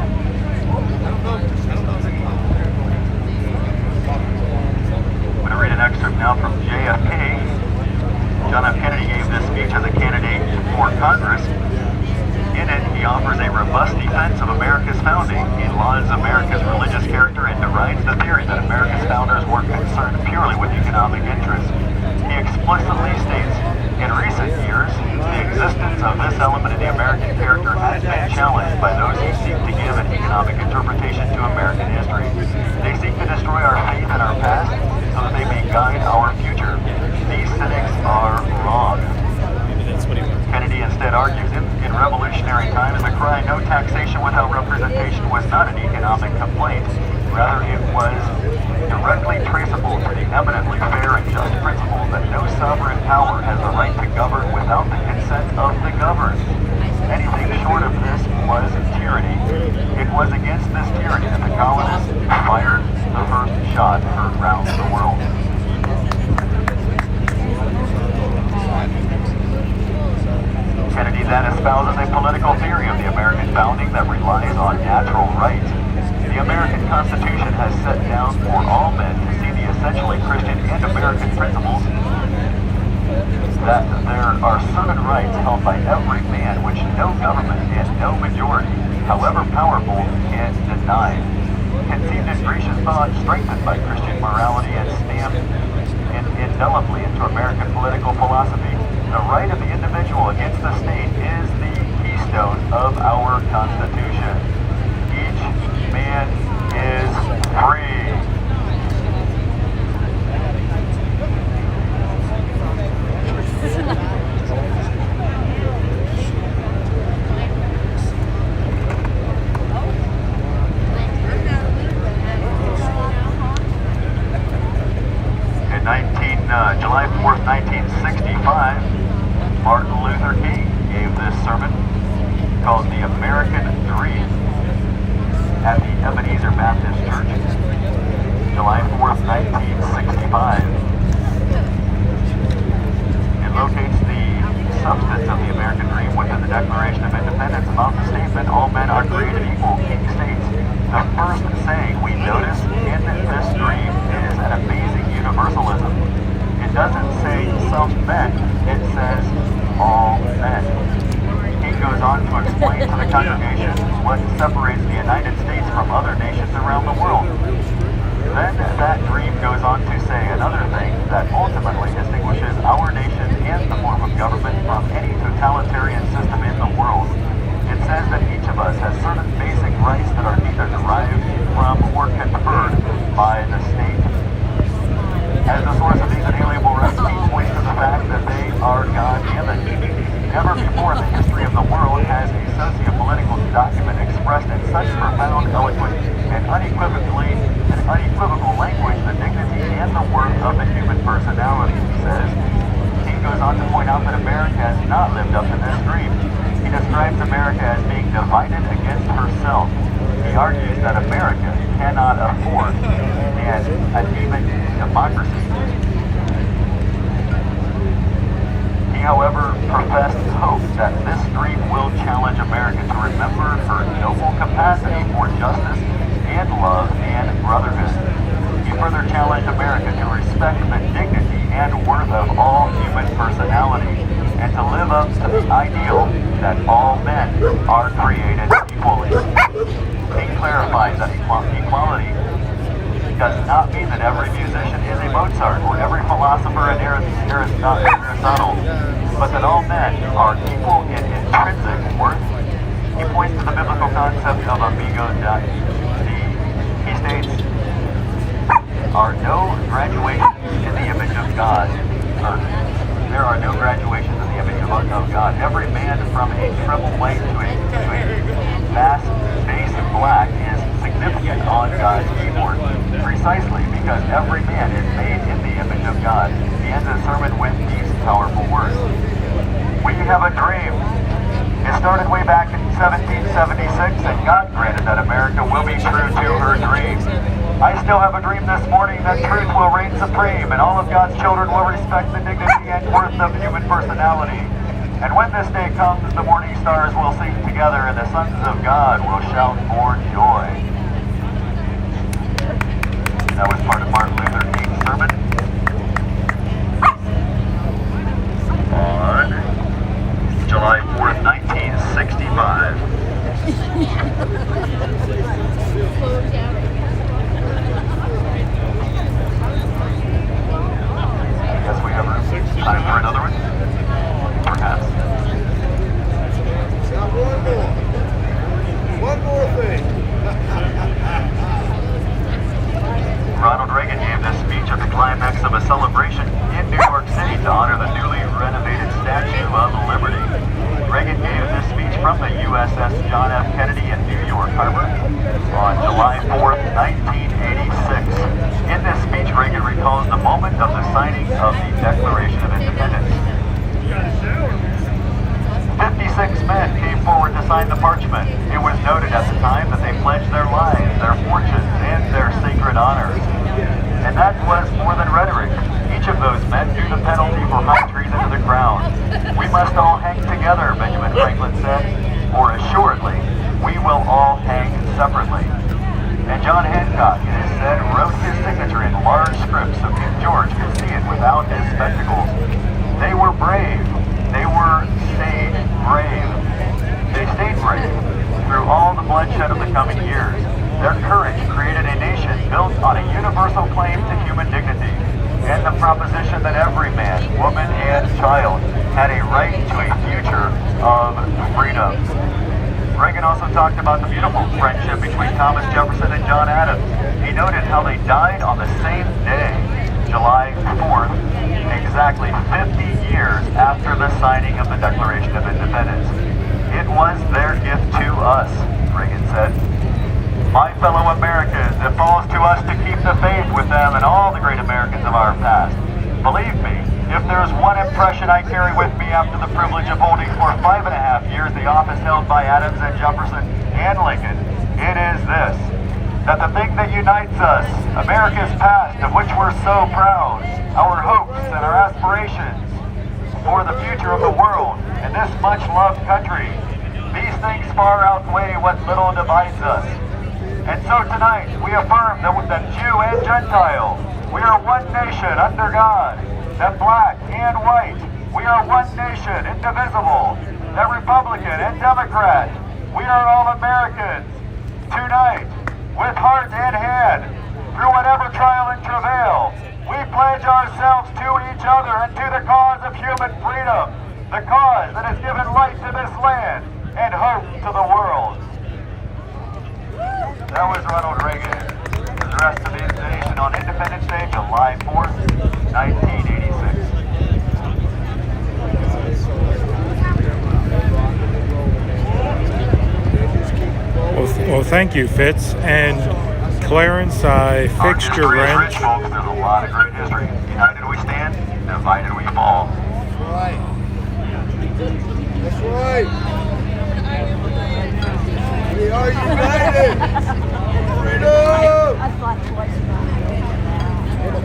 I'm going to read an excerpt now from JFK. John F. Kennedy gave this speech as a candidate for Congress. In it, he offers a robust defense of America's founding. He lauds America's religious character and derides the theory that America's founders were concerned purely with economic interests. He explicitly states, in recent years, the existence of this element in the American character has been challenged by those who seek to give an economic interpretation to American history. They seek to destroy our faith in our past so that they may guide our future. These cynics are wrong. Kennedy instead argues in revolutionary times the cry "no taxation without representation" was not an economic complaint. Rather, it was directly traceable to the eminently fair and just principle that no sovereign power has the right to govern without the consent of the governed. Anything short of this was tyranny. It was against this tyranny that the colonists fired the first shot heard round the world. Kennedy then espouses a political theory of the American founding that relies on natural rights. The American Constitution has set down for all men to see the essentially Christian and American principles that there are certain rights held by every man which no government and no majority, however powerful, can deny. Conceived in Grecian thought, strengthened by Christian morality, and stamped indelibly into American political philosophy, the right of the individual against the state is the keystone of our Constitution. Each man is free. July 4th, 1965, Martin Luther King gave this sermon called The American Dream at the Ebenezer Baptist Church, July 4th, 1965. It locates the substance of the American Dream within the Declaration of Independence about the statement, all men are created equal. King states, the first saying we notice in this dream is an amazing universalism. It doesn't say some men, it says all men. He goes on to explain to the congregation what separates the United States from other nations around the world. Then that dream goes on to say another thing that ultimately distinguishes our nation and the form of government from any totalitarian system in the world. It says that each of us has certain basic rights that are neither derived from or conferred by the state. As the source of these inalienable rights, he points to the fact that they are God-given. Never before in the history of the world has a socio-political document expressed in such profound, eloquent, and unequivocal language the dignity and the worth of the human personality, he He, however, professed hope that this dream will challenge America to remember her noble capacity for justice and love and brotherhood. He further challenged America to respect the dignity and worth of all human personality and to live up to the ideal that all men are created equally. He clarified that equality does not mean that every musician is a Mozart or every philosopher an Aristotle, but that all men are equal in intrinsic worth. He points to the biblical concept of amigo dei. He states, are no graduations in the image of God. There are no graduations in the image of God. Every man from a treble white to a bass bass black is significant on God's keyboard, precisely because every man is made in the image of God. He ends the sermon with these powerful words. We have a dream. It started way back in 1776, and God granted that America will be true to her dream. I still have a dream this morning that truth will reign supreme, and all of God's children will respect the dignity and worth of human personality. And when this day comes, the morning stars will sing together, and the sons of God will shout for joy. That was part of Martin Luther King's sermon on July 4th, 1965. I guess we have time for another one? Perhaps. Got one more thing. Ronald Reagan gave this speech at the climax of a celebration in New York City to honor the newly renovated Statue of Liberty. Reagan gave this speech from the USS John F. Kennedy in New York Harbor on July 4th, 1986. In this speech, Reagan recalls the moment of the signing of the Declaration of Independence. 56 men came forward to sign the parchment. It was noted at the time that they pledged their lives, their fortunes, and their sacred honors. And that was more than rhetoric. Each of those men knew the penalty for high treason to the crown. We must all hang together, Benjamin Franklin said, or assuredly, we will all hang separately. And John Hancock, it is said, wrote his signature in large script so King George could see it without his spectacles. They were brave. They stayed brave. They stayed brave through all the bloodshed of the coming years. Their courage created a nation built on a universal claim to human dignity and the proposition that every man, woman, and child had a right to a future of freedom. Reagan also talked about the beautiful friendship between Thomas Jefferson and John Adams. He noted how they died on the same day, July 4th, exactly 50 years after the signing of the Declaration of Independence. It was their gift to us, Reagan said. My fellow Americans, it falls to us to keep the faith with them and all the great Americans of our past. Believe me, if there's one impression I carry with me after the privilege of holding for 5.5 years the office held by Adams and Jefferson and Lincoln, it is this, that the thing that unites us, America's past of which we're so proud, our hopes and our aspirations for the future of the world and this much-loved country, these things far outweigh what little divides us. And so tonight, we affirm that Jew and Gentile, we are one nation under God, that black and white, we are one nation, indivisible, that Republican and Democrat, we are all Americans. Tonight, with heart and hand, through whatever trial and travail, we pledge ourselves to each other and to the cause of human freedom, the cause that has given light to this land and hope to the world. That was Ronald Reagan addressed to the nation on Independence Day, July 4th, 1986. Well, thank you, Fitz. And Clarence, I fixed your wrench. Rich, folks, there's a lot of great history. United we stand, divided we fall. That's right. That's right. We are united. Freedom. How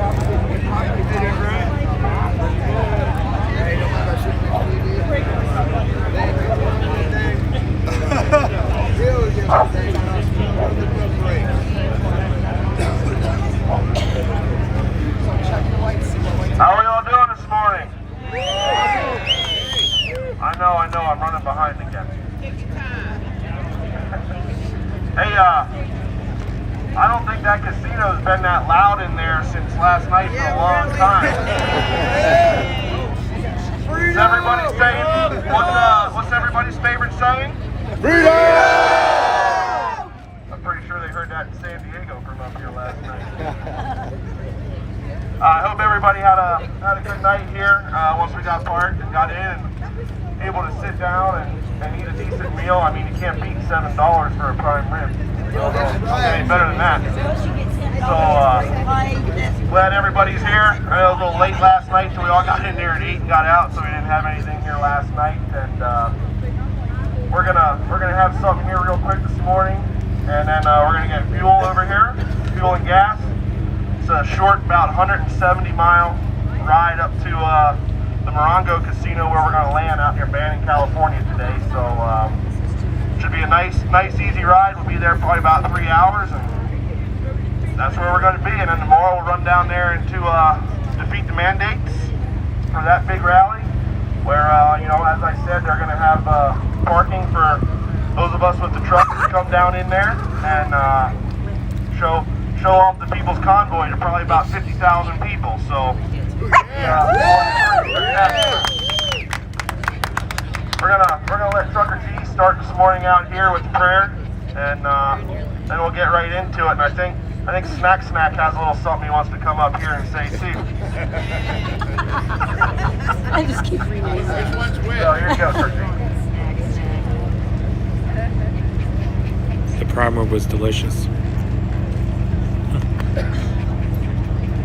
are y'all doing this morning? I know, I'm running behind again. Hey, I don't think that casino's been that loud in there since last night for a long time. Is everybody saying, what's everybody's favorite saying? Freedom! I'm pretty sure they heard that in San Diego from up here last night. I hope everybody had a good night here once we got parked and got in and able to sit down and eat a decent meal. I mean, you can't beat $7 for a prime rib. It ain't better than that. So, glad everybody's here. I know it was a little late last night, so we all got in there and ate and got out, so we didn't have anything here last night. And we're gonna have something here real quick this morning, and then we're gonna get fuel over here, fuel and gas. It's a short, about 170-mile ride up to the Morongo Casino where we're going to land out near Banning, California today. So should be a nice, easy ride. We'll be there probably about 3 hours, and that's where we're going to be. And then tomorrow we'll run down there into defeat the mandates for that big rally, where you know, as I said, they're going to have parking for those of us with the trucks to come down in there and show off the people's convoy to probably about 50,000 people. So we're gonna let Trucker G start this morning out here with prayer, and then we'll get right into it. And I think Snack has a little something he wants to come up here and say too. I just keep reading it. So here you go, Trucker G. The primer was delicious.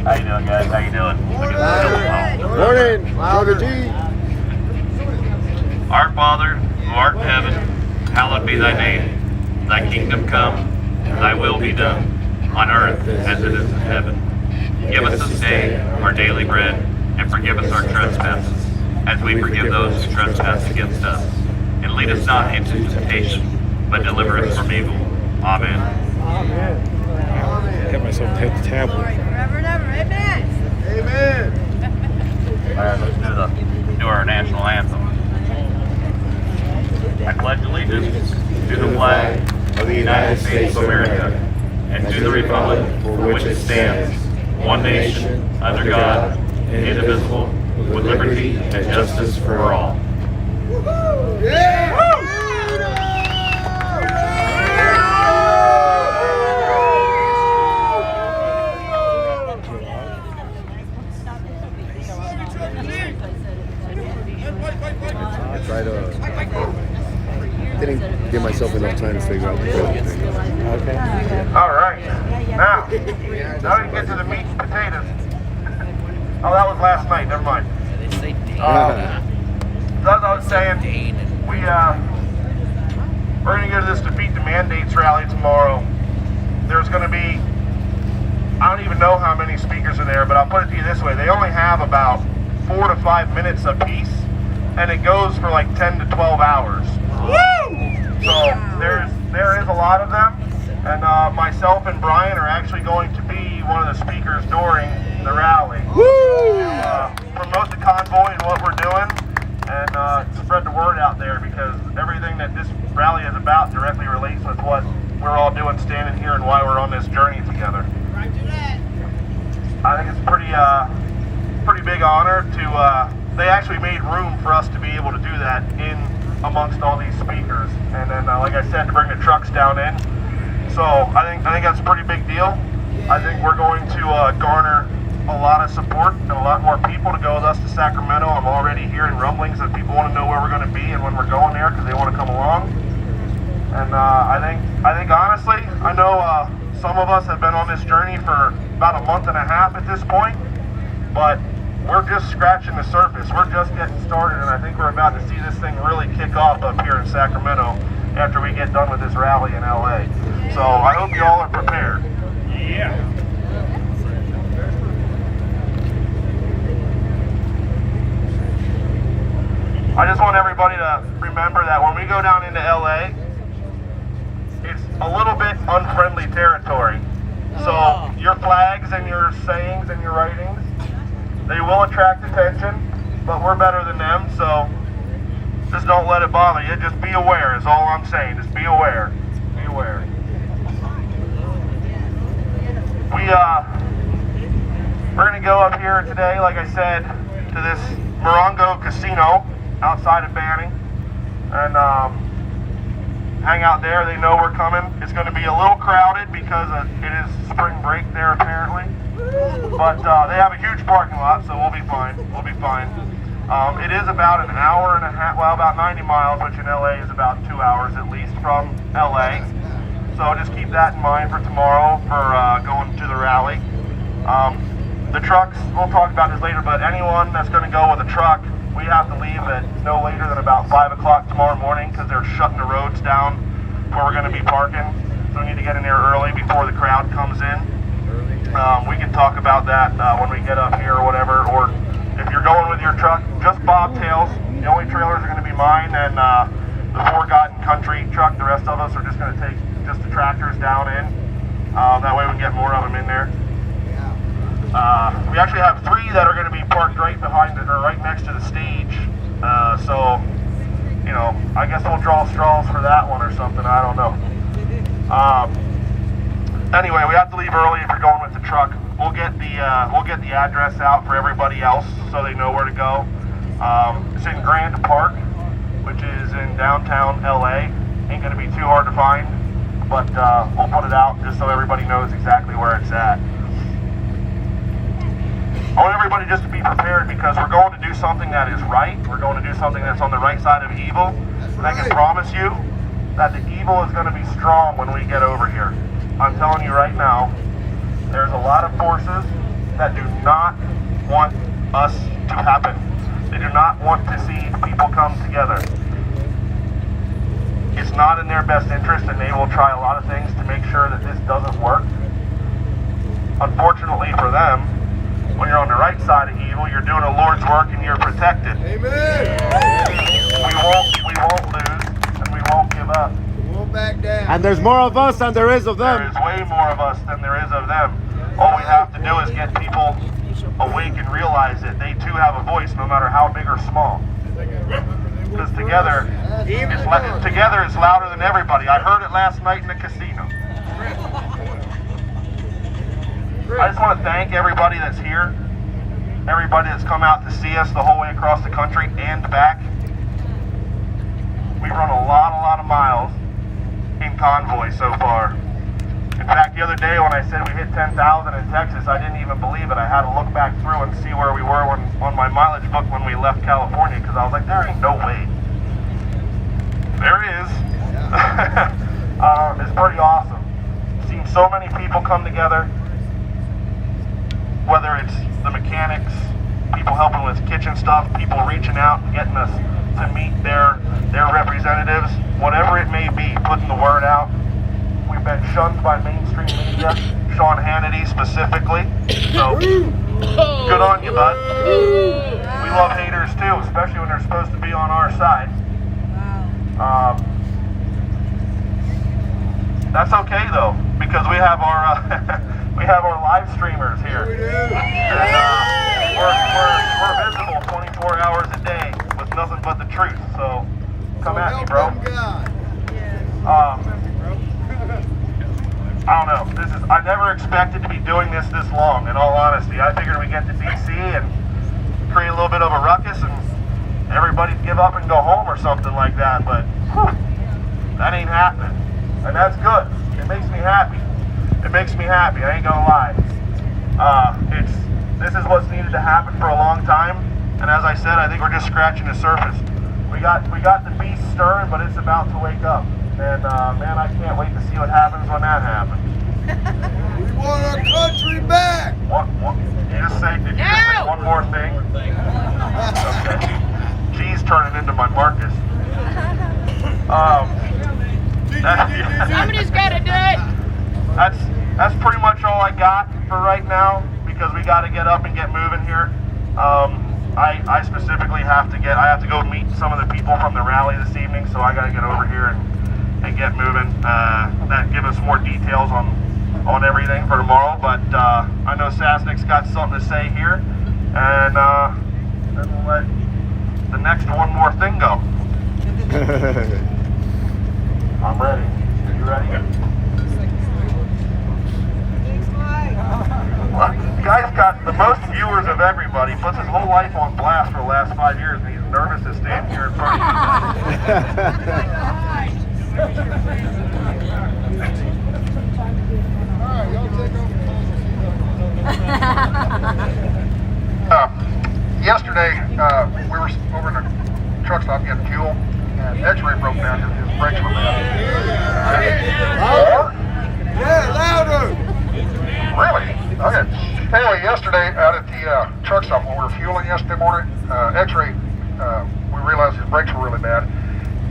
How you doing, guys? How you doing? Morning, Trucker G. Our Father, who art in heaven, hallowed be thy name. Thy kingdom come, thy will be done, on earth as it is in heaven. Give us this day our daily bread, and forgive us our trespasses, as we forgive those who trespass against us. And lead us not into temptation, but deliver us from evil. Amen. I hit myself with the tablet. Forever and ever. Amen. Amen. All right, let's do our national anthem. I pledge allegiance to the flag of the United States of America and to the republic for which it stands, one nation, under God, indivisible, with liberty and justice for all. Yeah. Didn't give myself enough time to figure out the thing. Okay. All right. Now we get to the meat and potatoes. Oh, that was last night. Never mind. So as I was saying, we're going to go to this defeat the mandates rally tomorrow. There's going to be, I don't even know how many speakers are there, but I'll put it to you this way. They only have about 4 to 5 minutes apiece, and it goes for like 10 to 12 hours. So there is a lot of them, and myself and Brian are actually going to be one of the speakers during the rally. Promote the convoy and what we're doing, and spread the word out there, because everything that this rally is about directly relates with what we're all doing standing here and why we're on this journey together. I think it's pretty big honor to, they actually made room for us to be able to do that in amongst all these speakers, and then like I said, to bring the trucks down in. So I think that's a pretty big deal. I think we're going to garner a lot of support and a lot more people to go with us to Sacramento. I'm already hearing rumblings that people want to know where we're going to be and when we're going there, because they want to come along. And I think honestly, I know some of us have been on this journey for about a month and a half at this point, but we're just scratching the surface. We're just getting started, and I think we're about to see this thing really kick off up here in Sacramento after we get done with this rally in LA. So I hope you all are prepared. Yeah. I just want everybody to remember that when we go down into LA, it's a little bit unfriendly territory. So your flags and your sayings and your writings, they will attract attention, but we're better than them, so just don't let it bother you. Just be aware is all I'm saying. Just be aware. Be aware. We're gonna go up here today, like I said, to this Morongo Casino outside of Banning, and hang out there. They know we're coming. It's going to be a little crowded because it is spring break there apparently, but they have a huge parking lot, so we'll be fine. We'll be fine. It is about an hour and a half, well, about 90 miles, which in LA is about 2 hours at least from LA. So just keep that in mind for tomorrow for going to the rally. The trucks, we'll talk about this later, but anyone that's going to go with a truck, we have to leave at no later than about 5 o'clock tomorrow morning because they're shutting the roads down where we're going to be parking. So we need to get in there early before the crowd comes in. We can talk about that when we get up here or whatever, or if you're going with your truck, just bobtails. The only trailers are going to be mine and the Forgotten Country truck. The rest of us are just going to take just the tractors down in. That way we can get more of them in there. We actually have 3 that are going to be parked right behind it, or right next to the stage. So, you know, I guess we'll draw straws for that one or something. I don't know. Anyway, we have to leave early if you're going with the truck. We'll get the address out for everybody else so they know where to go. It's in Grand Park, which is in downtown LA. Ain't going to be too hard to find, but we'll put it out just so everybody knows exactly where it's at. I want everybody just to be prepared because we're going to do something that is right. We're going to do something that's on the right side of evil. And I can promise you that the evil is going to be strong when we get over here. I'm telling you right now, there's a lot of forces that do not want us to happen. They do not want to see people come together. It's not in their best interest, and they will try a lot of things to make sure that this doesn't work. Unfortunately for them, when you're on the right side of evil, you're doing the Lord's work and you're protected. Amen. We won't lose, and we won't give up. We'll back down. And there's more of us than there is of There them. is way more of us than there is of them. All we have to do is get people awake and realize that they too have a voice, no matter how big or small. Because together is louder than everybody. I heard it last night in the casino. I just want to thank everybody that's here, everybody that's come out to see us the whole way across the country and back. We've run a lot of miles in Convoy so far. In fact, the other day when I said we hit 10,000 in Texas, I didn't even believe it. I had to look back through and see where we were on my mileage book when we left California, because I was like, there ain't no way. There is. It's pretty awesome. Seen so many people come together. Whether it's the mechanics, people helping with kitchen stuff, people reaching out and getting us to meet their representatives, whatever it may be, putting the word out. We've been shunned by mainstream media, Sean Hannity specifically, so good on you, bud. We love haters too, especially when they're supposed to be on our side. That's okay though, because we have our we have our live streamers here. And we're visible 24 hours a day with nothing but the truth. So come at me, bro. I don't know. I never expected to be doing this long, in all honesty. I figured we'd get to DC and create a little bit of a ruckus and everybody'd give up and go home or something like that, but that ain't happening. And that's good. It makes me happy. It makes me happy, I ain't gonna lie. This is what's needed to happen for a long time, and as I said, I think we're just scratching the surface. We got the beast stirring, but it's about to wake up. And man, I can't wait to see what happens when that happens. We want our country back. Did you just say one more thing? Okay. G's turning into my Marcus. Somebody's got to do it. That's pretty much all I got for right now, because we got to get up and get moving here. I specifically have to go meet some of the people from the rally this evening, so I got to get over here and get moving. That give us more details on everything for tomorrow. But I know Sasnick's got something to say here, and then we'll let the next one more thing go. I'm ready. Are you ready? Well, the guy's got the most viewers of everybody, puts his whole life on blast for the last 5 years, and he's nervous to stand here in front of you. Yesterday, we were over in a truck stop getting fuel, and X-ray broke down because his brakes were bad. Yeah, louder! Really? Okay. Anyway, yesterday out at the truck stop when we were fueling yesterday morning, X-ray, we realized his brakes were really bad.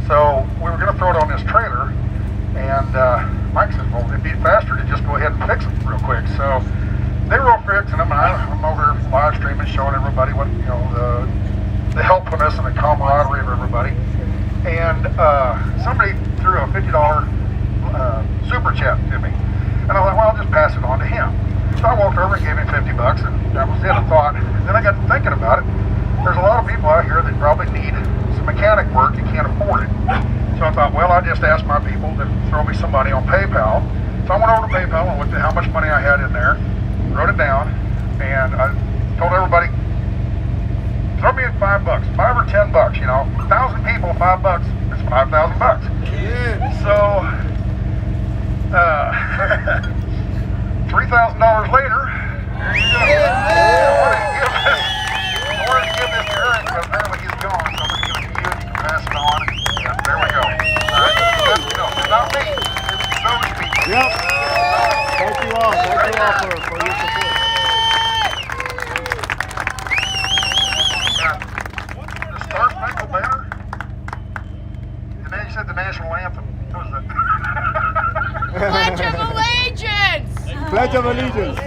So we were going to throw it on this trailer, and Mike said, well, it'd be faster to just go ahead and fix them real quick. So they were all fixing them, and I'm over live streaming, showing everybody what, you know, the helpfulness and the camaraderie of everybody. And somebody threw a $50 super chat to me. And I thought, well, I'll just pass it on to him. So I walked over and gave him 50 bucks, and that was it, I thought. And then I got to thinking about it. There's a lot of people out here that probably need some mechanic work and can't afford it. So I thought, well, I'll just ask my people to throw me some money on PayPal. So I went over to PayPal and looked at how much money I had in there, wrote it down, and I told everybody, throw me in $5, $5 or $10, you know, 1,000 people, $5, it's $5,000. Yeah. So, $3,000 later, there you go. I wanted to give this to Eric, but apparently he's gone, so I'm going to give it to you, you can pass it on. Yeah, there we go. All right, it's not me, it's those people. Yep. Thank you all for your support. The Star Spangled Banner? You said the national anthem. What was that? Pledge of Allegiance! Pledge of Allegiance.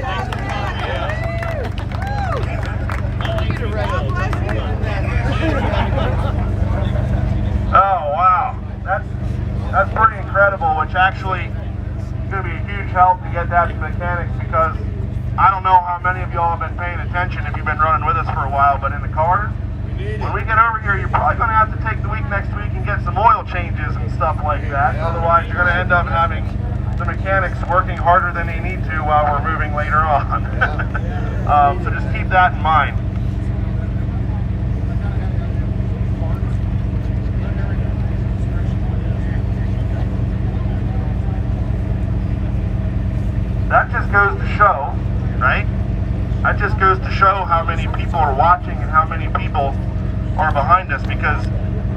Oh wow, that's pretty incredible. Which actually is going to be a huge help to get that to mechanics, because I don't know how many of y'all have been paying attention if you've been running with us for a while, but in the cars, when we get over here, you're probably going to have to take the week next week and get some oil changes and stuff like that. Otherwise, you're going to end up having the mechanics working harder than they need to while we're moving later on. So just keep that in mind. That just goes to show, right? That just goes to show how many people are watching and how many people are behind us, because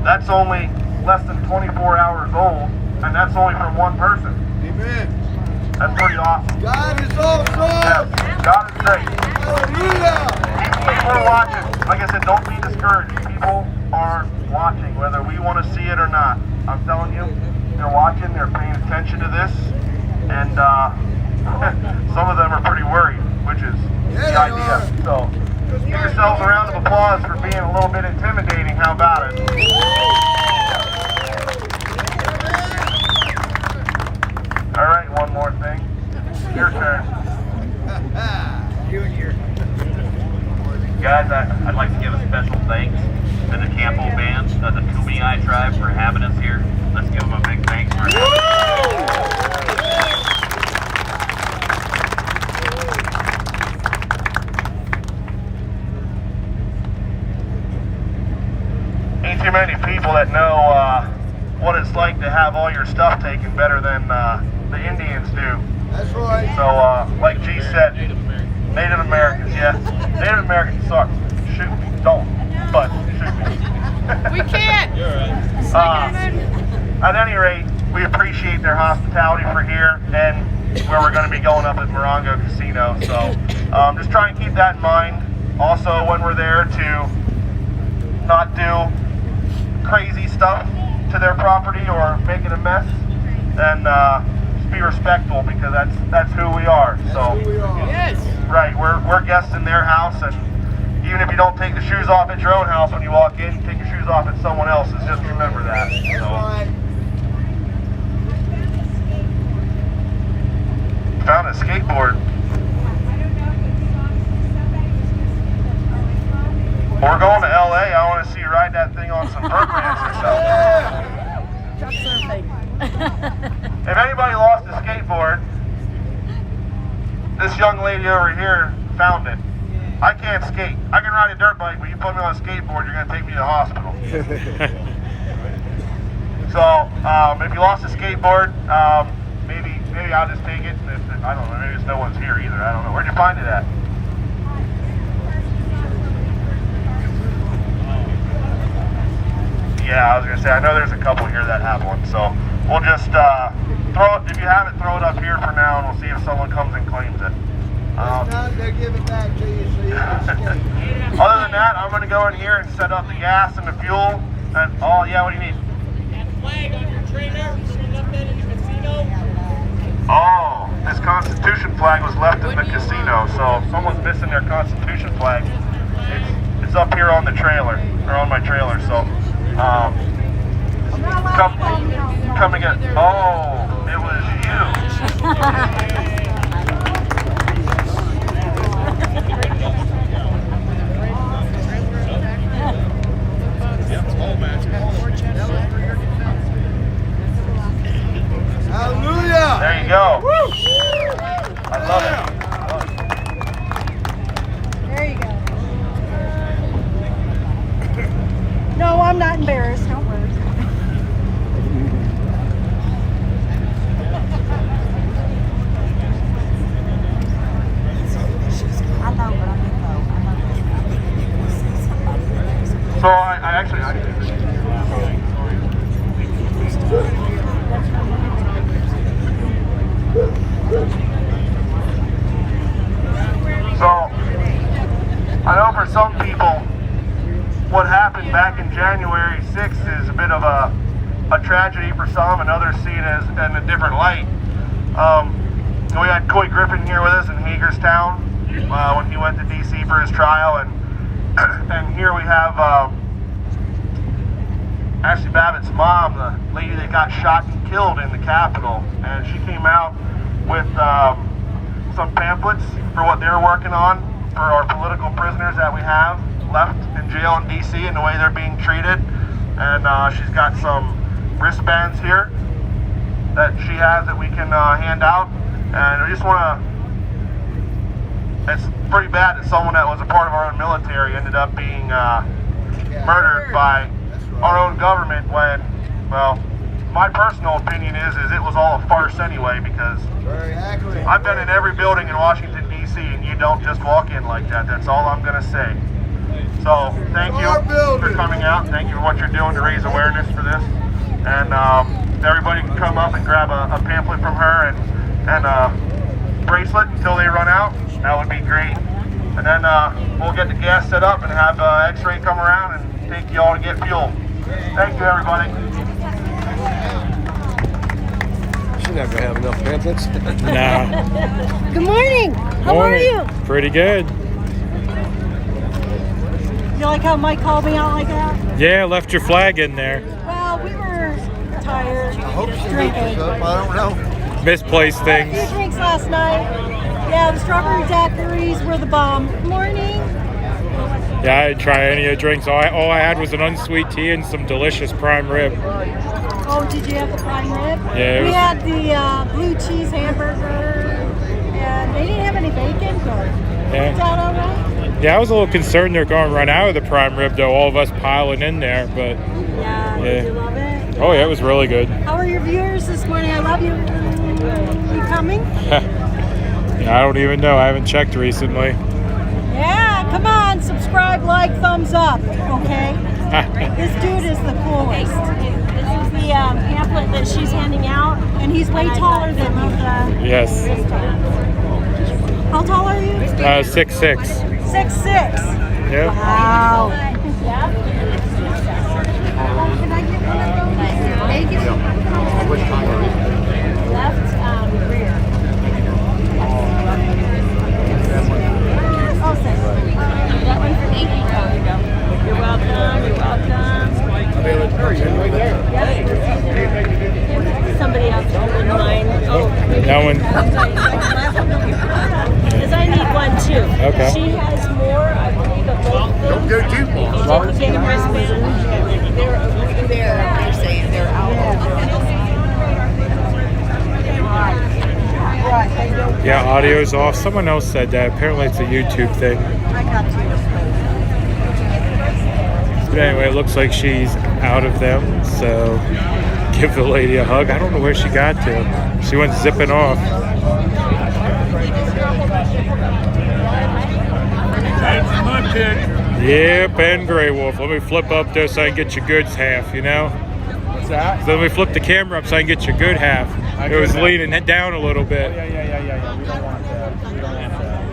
that's only less than 24 hours old, and that's only from one person. Amen. That's pretty awesome. God is awesome. Yeah, God is great. Hallelujah. People are watching. Like I said, don't be discouraged. People are watching, whether we want to see it or not. I'm telling you, they're watching, they're paying attention to this, and some of them are pretty worried, which is the idea. So give yourselves a round of applause for being a little bit intimidating. How about it? All right, one more thing. Your turn. Guys, I'd like to give a special thanks to the Campo Band of the Kumeyaay tribe for having us here. Let's give them a big thanks for Ain't too many people that know what it's like to have all your stuff taken better than the Indians do. That's right. So, like G said, Native Americans, yeah. Native Americans suck. Shoot me. Don't. But shoot me. We can't! At any rate, we appreciate their hospitality for here and where we're going to be going up at Morongo Casino. So, just try and keep that in mind. Also, when we're there, to not do crazy stuff to their property or make it a mess, and just be respectful, because that's who we are. So Yes! right, we're guests in their house, and even if you don't take the shoes off at your own house when you walk in, you take your shoes off at someone else's. Just remember that. So. Found a skateboard. We're going to LA. I want to see you ride that thing on some vert ramps or something. If anybody lost a skateboard, this young lady over here found it. I can't skate. I can ride a dirt bike, but you put me on a skateboard, you're going to take me to the hospital. So, if you lost a skateboard, maybe I'll just take it. I don't know, maybe there's no one's here either. I don't know. Where'd you find it at? Yeah, I was going to say, I know there's a couple here that have one. So, we'll just throw it, if you have it, throw it up here for now, and we'll see if someone comes and claims it. They'll give it back to you so you can skate. Other than that, I'm going to go in here and set up the gas and the fuel. And, oh, yeah, what do you need? That flag on your trailer, you left that in the casino? Oh, this Constitution flag was left in the casino, so if someone's missing their Constitution flag, it's up here on the trailer, or on my trailer, so, come and get, oh, it was you. Hallelujah! There you go. Woo! I love it. There you go. No, I'm not embarrassed. Don't worry. So I actually. So, I know for some people, what happened back in January 6th is a bit of a tragedy for some, and others see it as in a different light. We had Coy Griffin here with us in Hagerstown when he went to DC for his trial, and here we have Ashley Babbitt's mom, the lady that got shot and killed in the Capitol, and she came out with some pamphlets for what they're working on for our political prisoners that we have left in jail in DC and the way they're being treated. And she's got some wristbands here that she has that we can hand out. And we just want to, it's pretty bad that someone that was a part of our own military ended up being murdered by our own government when, well, my personal opinion is it was all a farce anyway, because I've been in every building in Washington, D.C., and you don't just walk in like that. That's all I'm going to say. So, thank you for coming out. Thank you for what you're doing to raise awareness for this. And everybody can come up and grab a pamphlet from her and a bracelet until they run out. That would be great. And then we'll get the gas set up and have X-ray come around and take you all to get fuel. Thank you, everybody. She's not gonna have enough pamphlets. Nah. Good morning. How are you? Pretty good. You like how Mike called me out like that? Yeah, left your flag in there. Well, we were tired. I hope she drinking. up. I don't know. Misplaced A things. few drinks last night. Yeah, the strawberry daiquiris were the bomb. Good morning. Yeah, I didn't try any of the drinks. All I had was an unsweet tea and some delicious prime rib. Oh, did you have the prime rib? Yeah, We had the blue cheese hamburger, and they didn't have any bacon. But Yeah. is that all right? Yeah, I was a little concerned they're going to run out of the prime rib, though, all of us piling in there, but Yeah, did you love it? oh yeah, it was really good. How are your viewers this morning? I love you. You coming? Yeah, I don't even know. I haven't checked recently. Yeah, come on, subscribe, like, thumbs up, okay? This dude is the coolest. This is the pamphlet that she's handing out. And he's way taller than me. Yes. How tall are you? 6'6". 6'6". Yeah. Wow. Can I get one of those? Left rear. Oh, Allison. That one for me. There you go. You're welcome. You're welcome. Somebody else in mine. Oh, That one. Because I need one too. Okay. She has more, I believe, of both things. Don't go too far. If you take a wristband, They're saying they're out. Yeah, audio's off. Someone else said that. Apparently it's a YouTube thing. I got But anyway, it looks like she's out of them. So give the lady a hug. I don't know where she got to. She went zipping off. Yep, and Grey Wolf. Let me flip up there so I can get your goods half, you know? What's that? So let me flip the camera up so I can get your good half. It was leaning it down a little bit. Yeah. We don't want that. We don't want that.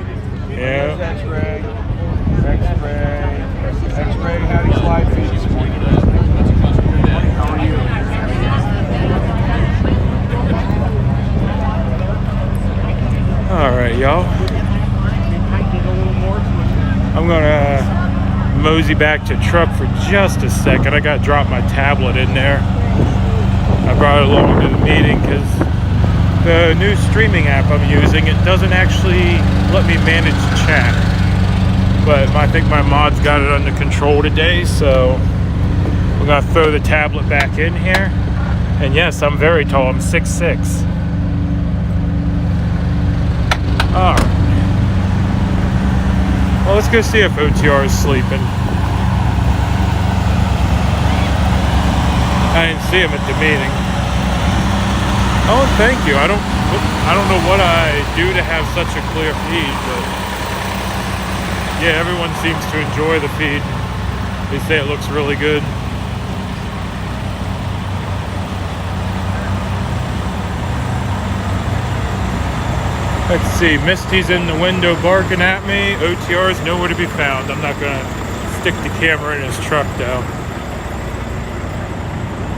Yeah. X-ray. X-ray. How do you slide feet this morning? How are you? All right, y'all. I'm gonna mosey back to truck for just a second. I gotta drop my tablet in there. I brought it along to the meeting because the new streaming app I'm using, it doesn't actually let me manage chat. But I think my mod's got it under control today, so we're gonna throw the tablet back in here. And yes, I'm very tall. I'm 6'6". All right. Well, let's go see if OTR is sleeping. I didn't see him at the meeting. Oh, thank you. I don't know what I do to have such a clear feed, but yeah, everyone seems to enjoy the feed. They say it looks really good. Let's see, Misty's in the window barking at me. OTR's nowhere to be found. I'm not gonna stick the camera in his truck though.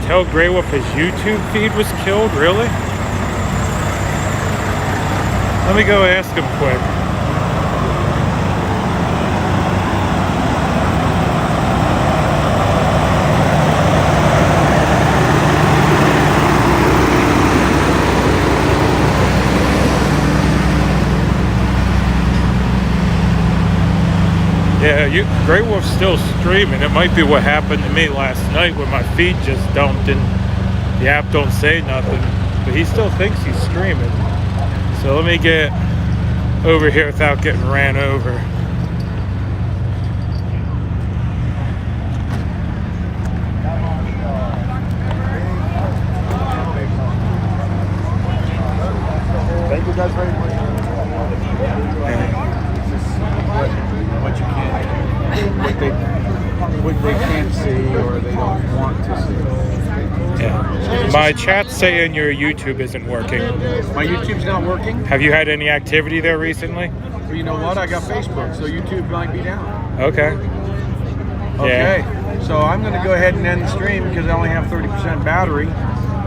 Tell Grey Wolf his YouTube feed was killed, really? Let me go ask him quick. Yeah, Grey Wolf's still streaming. It might be what happened to me last night when my feed just dumped and the app don't say nothing. But he still thinks he's streaming. So let me get over here without getting ran over. Thank you guys very much. What you can't, what they can't see or they don't want to see. Yeah. My chat's saying your YouTube isn't working. My YouTube's not working? Have you had any activity there recently? Well, you know what? I got Facebook, so YouTube might be down. Okay. Okay. Yeah. So I'm going to go ahead and end the stream because I only have 30% battery.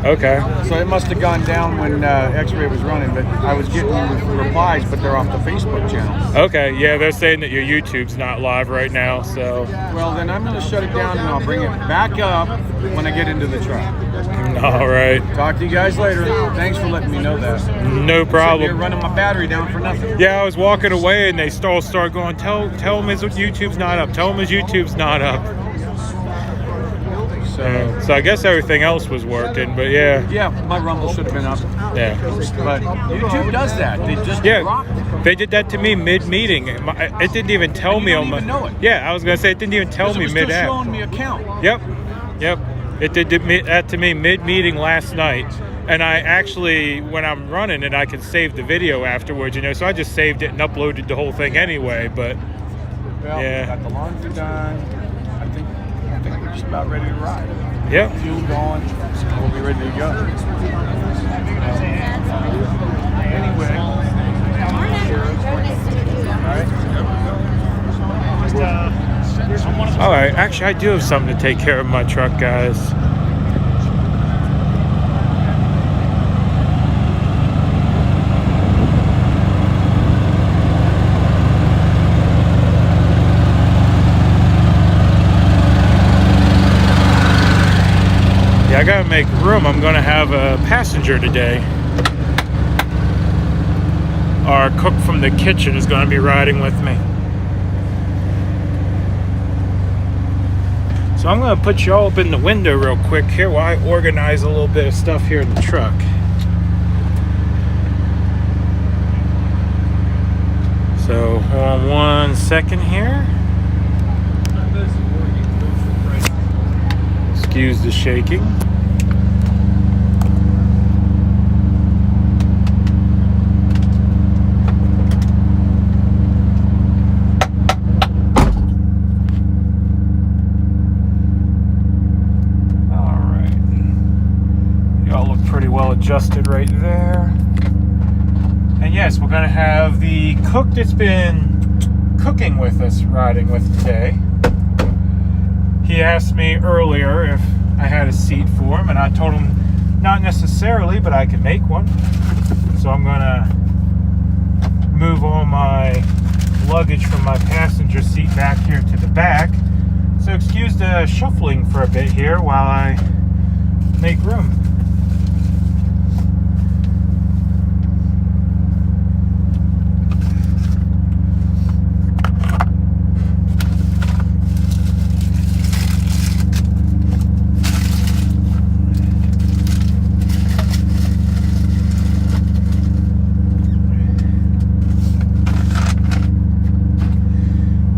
Okay. So it must have gone down when X-Ray was running, but I was getting replies, but they're off the Facebook channel. Okay, yeah, they're saying that your YouTube's not live right now, so... Well, then I'm going to shut it down and I'll bring it back up when I get into the truck. All right. Talk to you guys later. Thanks for letting me know that. No problem. You're running my battery down for nothing. Yeah, I was walking away and they start going, tell him his YouTube's not up. Tell him his YouTube's not up. So I guess everything else was working, but yeah. Yeah, my Rumble should have been up. Yeah. But YouTube does that. They just drop it. They did that to me mid-meeting. It didn't even tell me on my... know it. Yeah, I was going to say, it didn't even tell me mid-app. It was still showing me a count. Yep. It did that to me mid-meeting last night. And I actually, when I'm running it, I can save the video afterwards, so I just saved it and uploaded the whole thing anyway, but... Well, yeah. Got the laundry done. I think we're just about ready to ride. Yep. Fuel going. We'll be ready to go. Anyway. All right. Actually, I do have something to take care of my truck, guys. Yeah, I gotta make room. I'm gonna have a passenger today. Our cook from the kitchen is gonna be riding with me. So I'm gonna put you all up in the window real quick here while I organize a little bit of stuff here in the truck. So hold on 1 second here. Excuse the shaking. Adjusted right there. And yes, we're gonna have the cook that's been cooking with us riding with today. He asked me earlier if I had a seat for him, and I told him not necessarily, but I could make one. So I'm gonna move all my luggage from my passenger seat back here to the back. So excuse the shuffling for a bit here while I make room.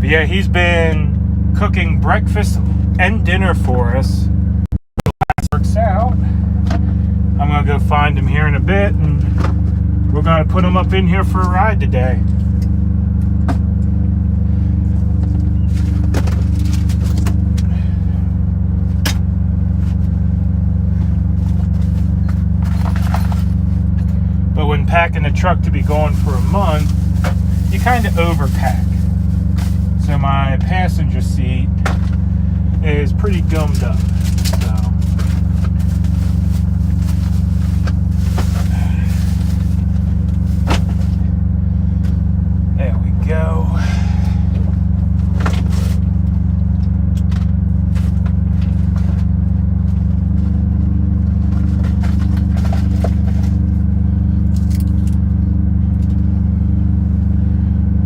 Yeah, he's been cooking breakfast and dinner for us. That works out. I'm gonna go find him here in a bit, and we're gonna put him up in here for a ride today. But when packing a truck to be going for a month, you kind of overpack. So my passenger seat is pretty gummed up. So there we go.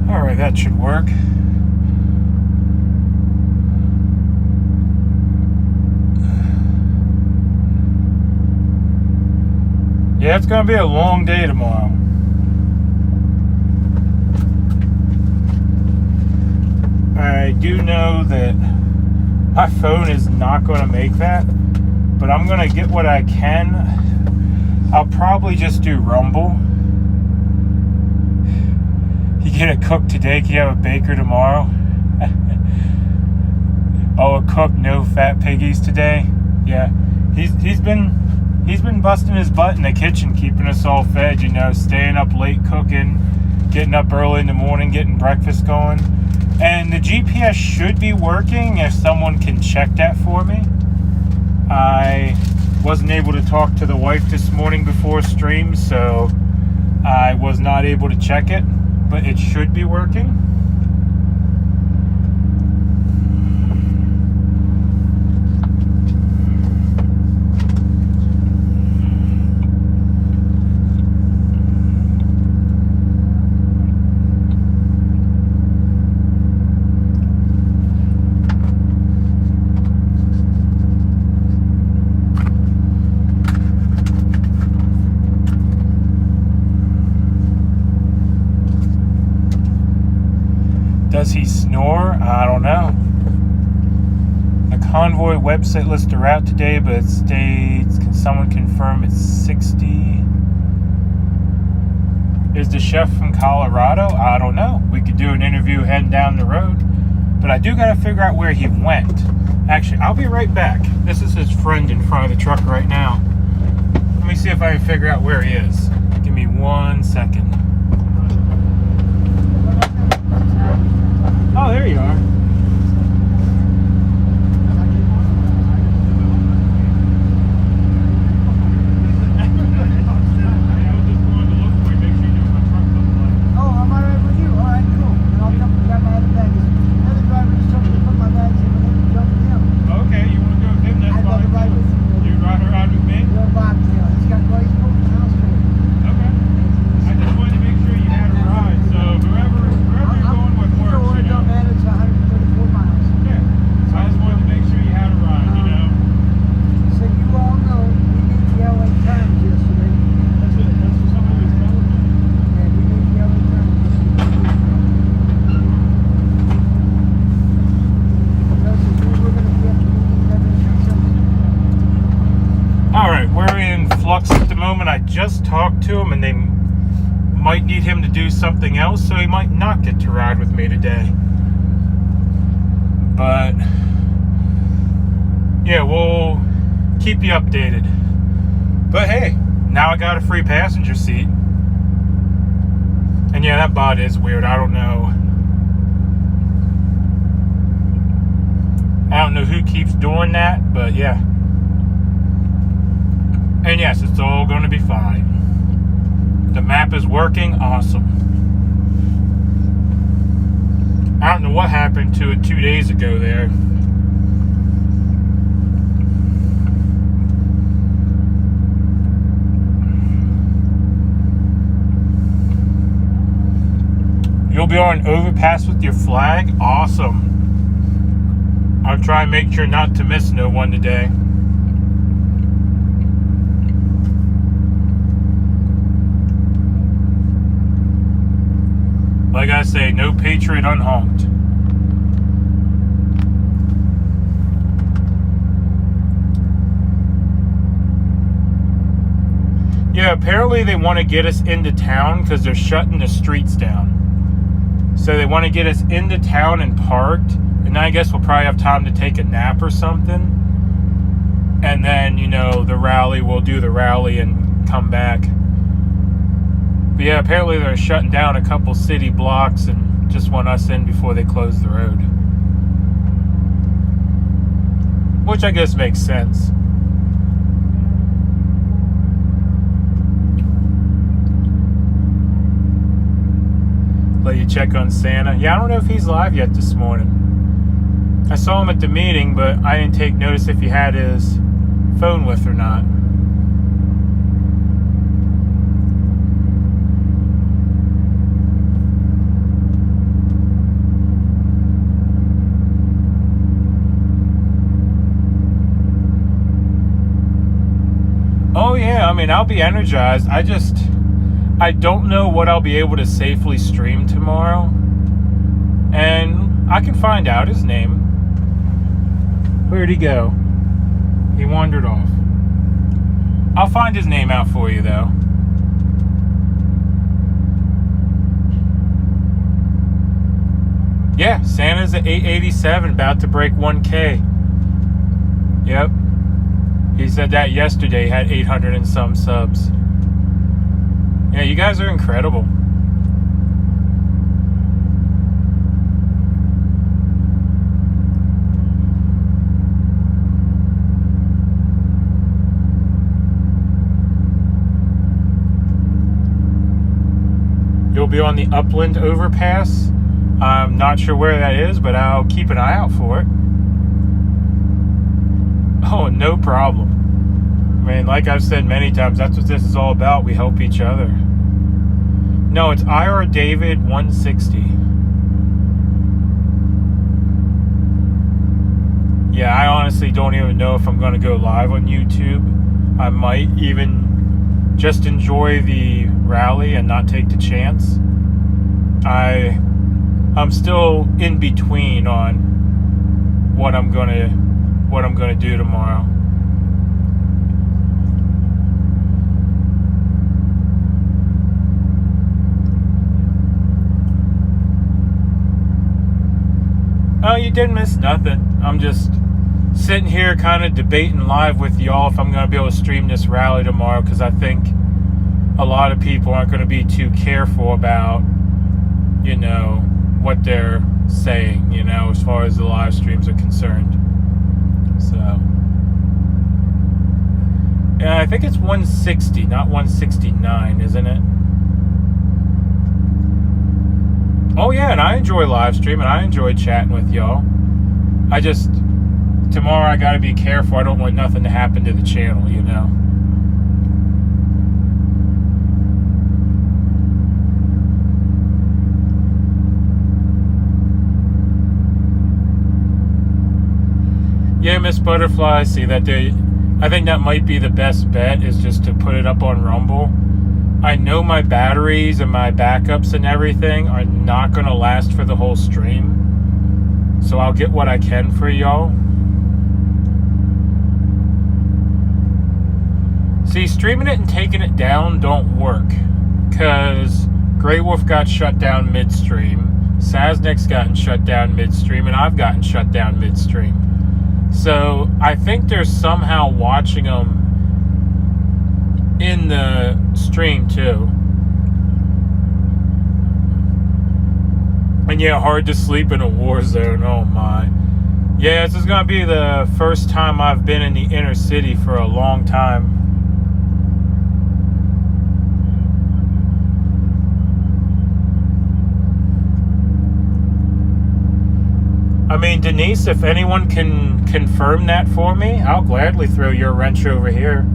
All right, that should work. Yeah, it's going to be a long day tomorrow. I do know that my phone is not going to make that, but I'm going to get what I can. I'll probably just do Rumble. You get a cook today, can you have a baker tomorrow? Oh, a cook, no fat piggies today? Yeah, he's been busting his butt in the kitchen, keeping us all fed, you know, staying up late cooking, getting up early in the morning, getting breakfast going. And the GPS should be working if someone can check that for me. I wasn't able to talk to the wife this morning before stream, so I was not able to check it, but it should be working. Does he snore? I don't know. The Convoy website lists the route today, but it states, can someone confirm it's 60? Is the chef from Colorado? I don't know. We could do an interview heading down the road, but I do got to figure out where he went. Actually, I'll be right back. This is his friend in front of the truck right now. Let me see if I can figure out where he is. Give me 1 second. Oh, there you are. Okay, you want to go with him? That's fine. You ride her just talked to him and they might need him to do something else, so he might not get to ride with me today. But yeah, we'll keep you updated. But hey, now I got a free passenger seat. And yeah, that bot is weird. I don't know who keeps doing that, but yeah. And yes, it's all going to be fine. The map is working. Awesome. I don't know what happened to it 2 days ago there. You'll be on an overpass with your flag? Awesome. I'll try and make sure not to miss no one today. Like I say, no Patriot unhonked. Yeah, apparently they want to get us into town because they're shutting the streets down. So they want to get us into town and parked. And I guess we'll probably have time to take a nap or something. And then, you know, we'll do the rally and come back. But yeah, apparently they're shutting down a couple city blocks and just want us in before they close the road. Which I guess makes sense. Let you check on Santa. Yeah, I don't know if he's live yet this morning. I saw him at the meeting, but I didn't take notice if he had his phone with or not. Oh yeah, I mean, I'll be energized. I don't know what I'll be able to safely stream tomorrow. And I can find out his name. Where'd he go? He wandered off. I'll find his name out for you, though. Yeah, Santa's at 887, about to break 1K. Yep. He said that yesterday, had 800 and some subs. Yeah, you guys are incredible. You'll be on the Upland overpass. I'm not sure where that is, but I'll keep an eye out for it. Oh, no problem. I mean, like I've said many times, that's what this is all about. We help each other. No, it's IR David 160. Yeah, I honestly don't even know if I'm going to go live on YouTube. I might even just enjoy the rally and not take the chance. I'm still in between on what I'm gonna do tomorrow. Oh, you didn't miss nothing. I'm just sitting here kind of debating live with y'all if I'm going to be able to stream this rally tomorrow, because I think a lot of people aren't going to be too careful about, you know, what they're saying, you know, as far as the live streams are concerned. So, yeah, I think it's 160, not 169, isn't it? Oh yeah, and I enjoy live streaming. I enjoy chatting with y'all. Tomorrow I gotta be careful. I don't want nothing to happen to the channel, you know. Yeah, Miss Butterfly, see that I think that might be the best bet, is just to put it up on Rumble. I know my batteries and my backups and everything are not going to last for the whole stream. So I'll get what I can for y'all. See, See, streaming it and taking it down don't work. Because Grey Wolf got shut down midstream, Saznik's gotten shut down midstream, and I've gotten shut down midstream. So I think they're somehow watching them in the stream too. And yeah, hard to sleep in a war zone. Oh my. Yeah, this is going to be the first time I've been in the inner city for a long time. I mean, Denise, if anyone can confirm that for me, I'll gladly throw your wrench over here.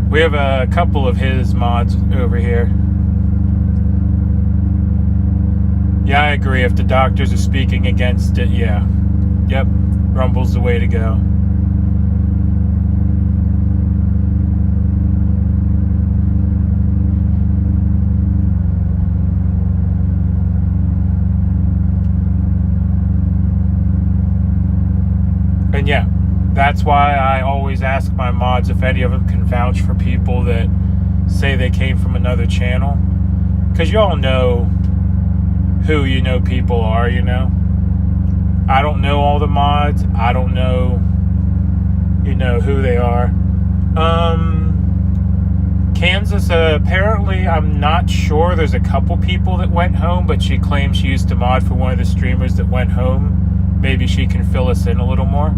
We have a couple of his mods over here. Yeah, I agree. If the doctors are speaking against it, yeah. Yep, Rumble's the way to go. And yeah, that's why I always ask my mods if any of them can vouch for people that say they came from another channel. Because you all know who people are, I don't know all the mods. I don't know, who they are. Kansas, apparently, I'm not sure. There's a couple people that went home, but she claims she used to mod for one of the streamers that went home. Maybe she can fill us in a little more.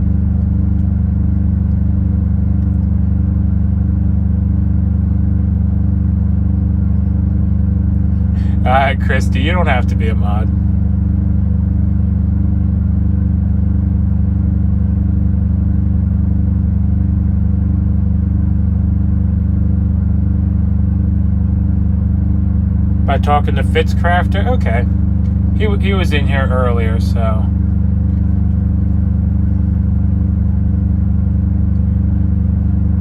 Alright, Christy, you don't have to be a mod. By talking to Fitzcrafter? Okay. He was in here earlier, so...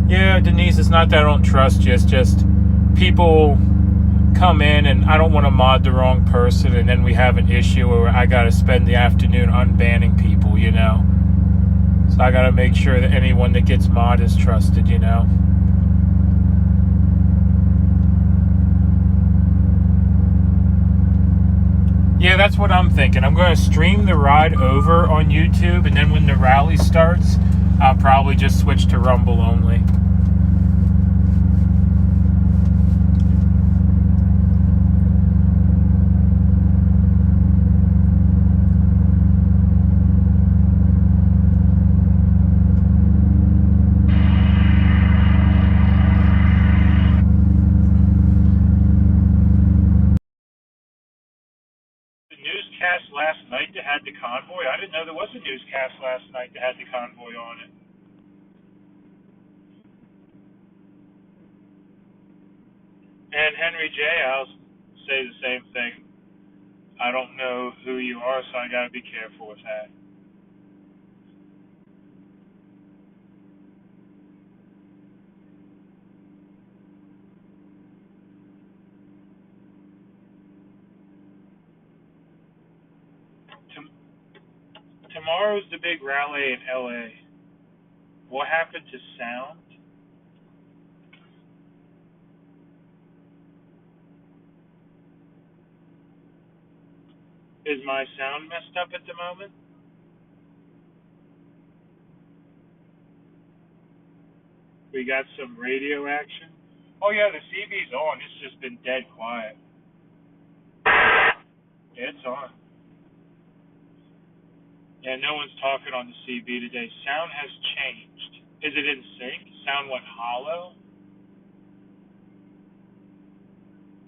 Yeah, Denise, it's not that I don't trust you, it's just people come in and I don't want to mod the wrong person and then we have an issue where I gotta spend the afternoon unbanning people, So I gotta make sure that anyone that gets mod is trusted, Yeah, that's what I'm thinking. I'm going to stream the ride over on YouTube, and then when the rally starts, I'll probably just switch to Rumble only. Newscast last night that had the convoy. I didn't know there was a newscast last night that had the convoy on it. And Henry J, I'll say the same thing. I don't know who you are, so I gotta be careful with that. Tomorrow's the big rally in LA. What happened to sound? Is my sound messed up at the moment? We got some radio action. Oh yeah, the CB's on. It's just been dead quiet. Yeah, it's on. Yeah, no one's talking on the CB today. Sound has changed. Is it in sync? Sound went hollow?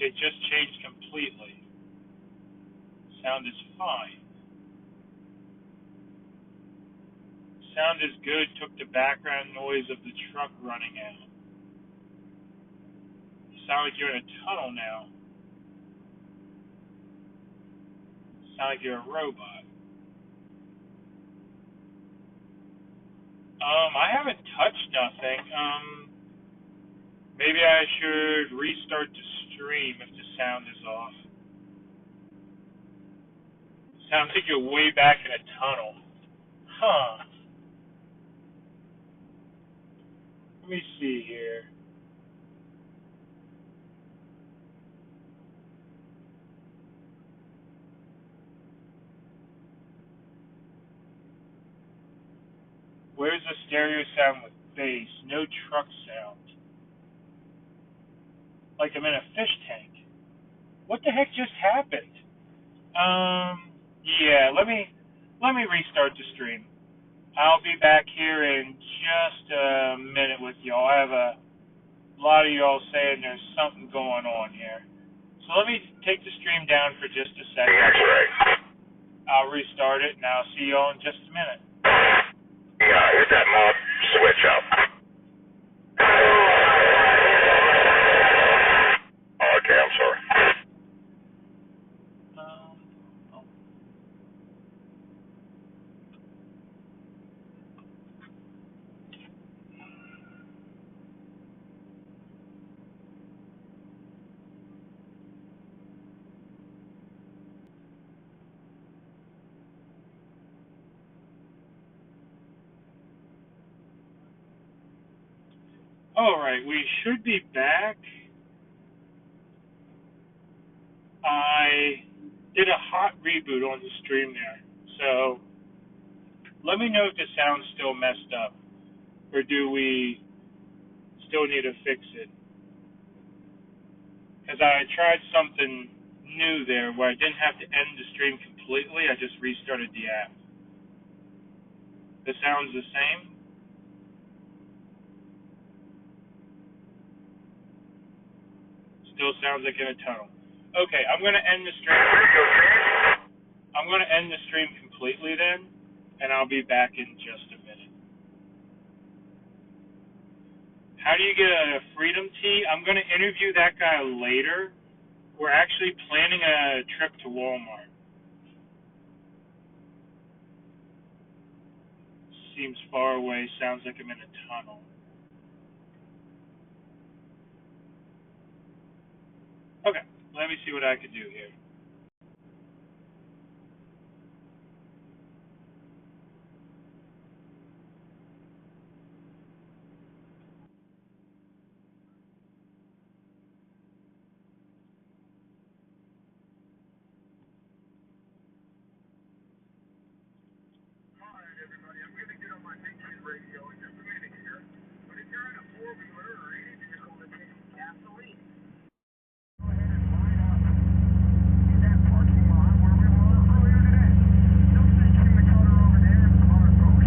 It just changed completely. Sound is fine. Sound is good. Took the background noise of the truck running out. You sound like you're in a tunnel now. You sound like you're a robot. I haven't touched nothing. Maybe I should restart the stream if the sound is off. Sounds like you're way back in a tunnel. Huh. Let me see here. Where's the stereo sound with bass? No truck sound. Like I'm in a fish tank. What the heck just happened? Yeah, let me restart the stream. I'll be back here in just a minute with y'all. I have a lot of y'all saying there's something going on here. So let me take the stream down for just a second. I'll restart it, and I'll see y'all in just a minute. Yeah, hit that mob switch up. Okay, I'm sorry. All right, we should be back. I did a hot reboot on the stream there, so let me know if the sound's still messed up, or do we still need to fix it? Because I tried something new there where I didn't have to end the stream completely, I just restarted the app. The sound's the same? Still sounds like in a tunnel. Okay, I'm going to end the stream. I'm going to end the stream completely then, and I'll be back in just a minute. How do you get a Freedom Tee? I'm going to interview that guy later. We're actually planning a trip to Walmart. Seems far away. Sounds like I'm in a tunnel. Okay, let me see what I can do here. Radio in just a minute here, but if you're in a four-wheeler or any vehicle that takes gasoline, go ahead and line up in that parking lot where we were earlier today. Don't station the cutter over there and the car goes.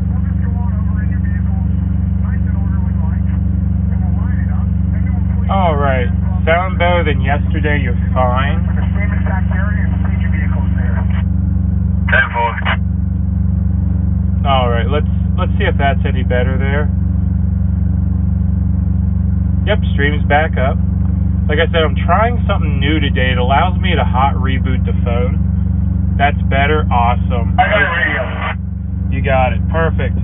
We'll just go on over in your vehicles, nice and orderly like, and we'll line it up, and then we'll put all right, sound better than yesterday, you're fine. the same exact area and stage your vehicles there. 10-4. All right, let's see if that's any better there. Yep, stream's back up. Like I said, I'm trying something new today. It allows me to hot reboot the phone. That's better. Awesome. I got a radio. You got it. Perfect.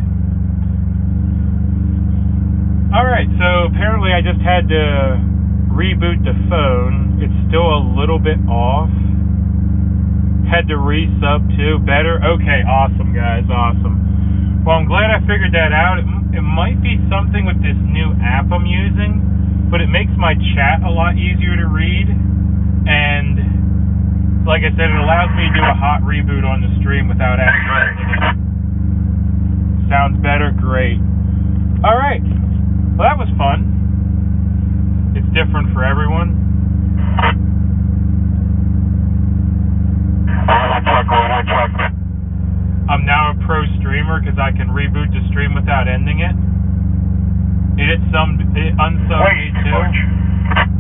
All right, so apparently I just had to reboot the phone. It's still a little bit off. Had to resub too. Better? Okay, awesome, guys. Awesome. Well, I'm glad I figured that out. It might be something with this new app I'm using, but it makes my chat a lot easier to read. And like I said, it allows me to do a hot reboot on the stream without actually. Sounds better? Great. All right. Well, that was fun. It's different for everyone. I'm now a pro streamer because I can reboot the stream without ending it. It unsubbed me too.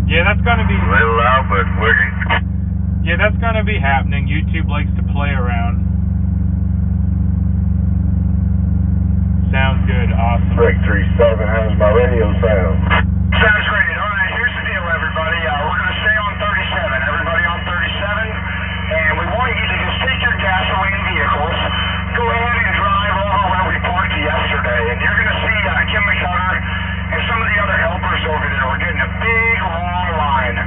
Yeah, that's gonna be. A little loud, but working. Yeah, that's gonna be happening. YouTube likes to play around. Sounds good. Awesome. Break 37. How's my radio sound? Sounds great. All right, here's the deal, everybody. We're gonna stay on 37. Everybody on 37, and we want you to just take your gasoline vehicles. Go ahead and drive over where we parked yesterday, and you're going to see Kim McCutter and some of the other helpers over there. We're getting a big, long line.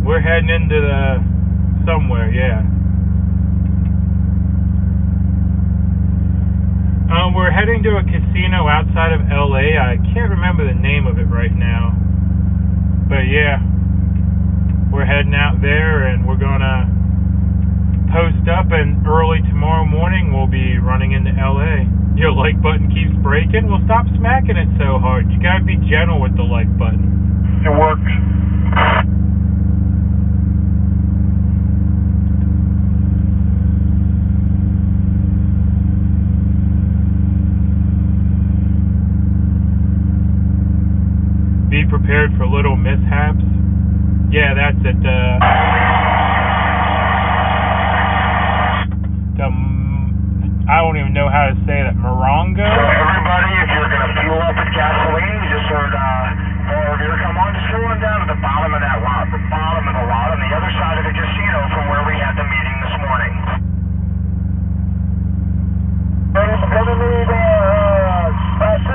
We're heading into the somewhere, yeah. We're heading to a casino outside of LA. I can't remember the name of it right now. But yeah, we're heading out there and we're gonna post up, and early tomorrow morning we'll be running into LA. Your like button keeps breaking? Well, stop smacking it so hard. You gotta be gentle with the like button. It works. Be prepared for little mishaps. Yeah, that's it. I don't even know how to say that. Morongo? So everybody, if you're going to fuel up with gasoline, you just heard Morongo come on, just roll on down to the bottom of that lot, the bottom of the lot on the other side of the casino from where we had the meeting this morning. It's going to need 2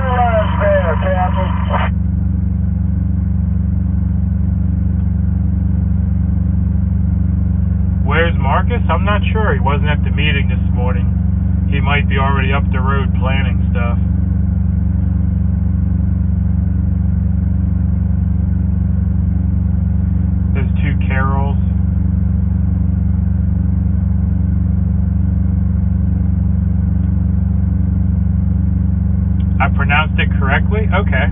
lines there, Captain. Where's Marcus? I'm not sure. He wasn't at the meeting this morning. He might be already up the road planning stuff. Those 2 Carols. I pronounced it correctly? Okay.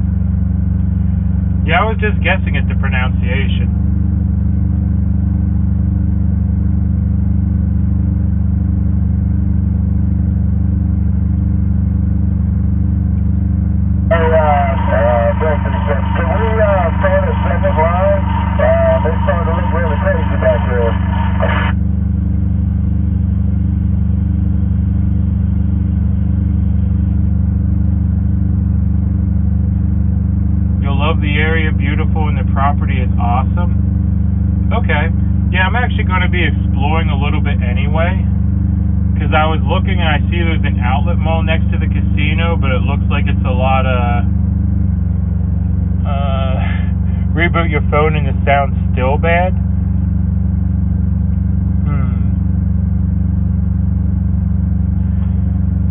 Yeah, I was just guessing at the pronunciation. The area beautiful and the property is awesome. Okay, yeah, I'm actually going to be exploring a little bit anyway, because I was looking and I see there's an outlet mall next to the casino, but it looks like it's a lot of reboot your phone and the sound's still bad.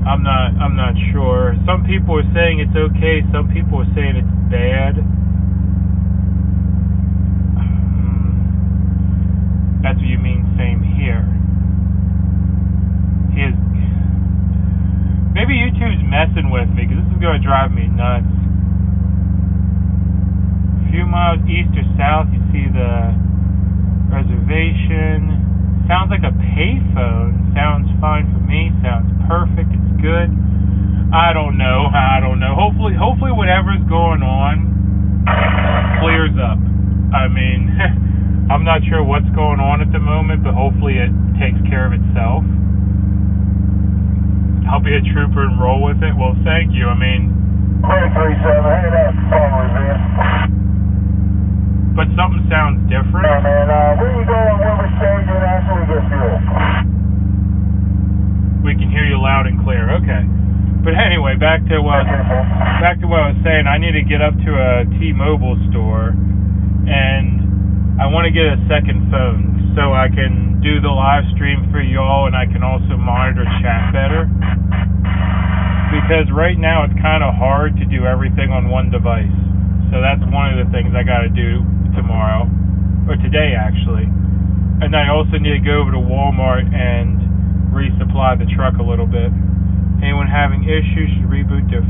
I'm not sure. Some people are saying it's okay, some people are saying it's bad. That's what you mean, same here. Maybe YouTube's messing with me, because this is going to drive me nuts. A few miles east or south, you see the reservation. Sounds like a payphone. Sounds fine for me. Sounds perfect. It's good. I don't know. Hopefully whatever's going on clears up. I mean, I'm not sure what's going on at the moment, but hopefully it takes care of itself. I'll be a trooper and roll with it. Well, thank you. I mean, 337, hey, that followers in. But something sounds different. Yeah, man, we can go on where we're staging after we get fuel. We can hear you loud and clear. Okay. But anyway, back to what I was saying. I need to get up to a T-Mobile store, and I want to get a second phone so I can do the live stream for y'all, and I can also monitor chat better. Because right now it's kind of hard to do everything on one device. So that's one of the things I got to do tomorrow, or today actually. And I also need to go over to Walmart and resupply the truck a little bit. Anyone having issues should reboot their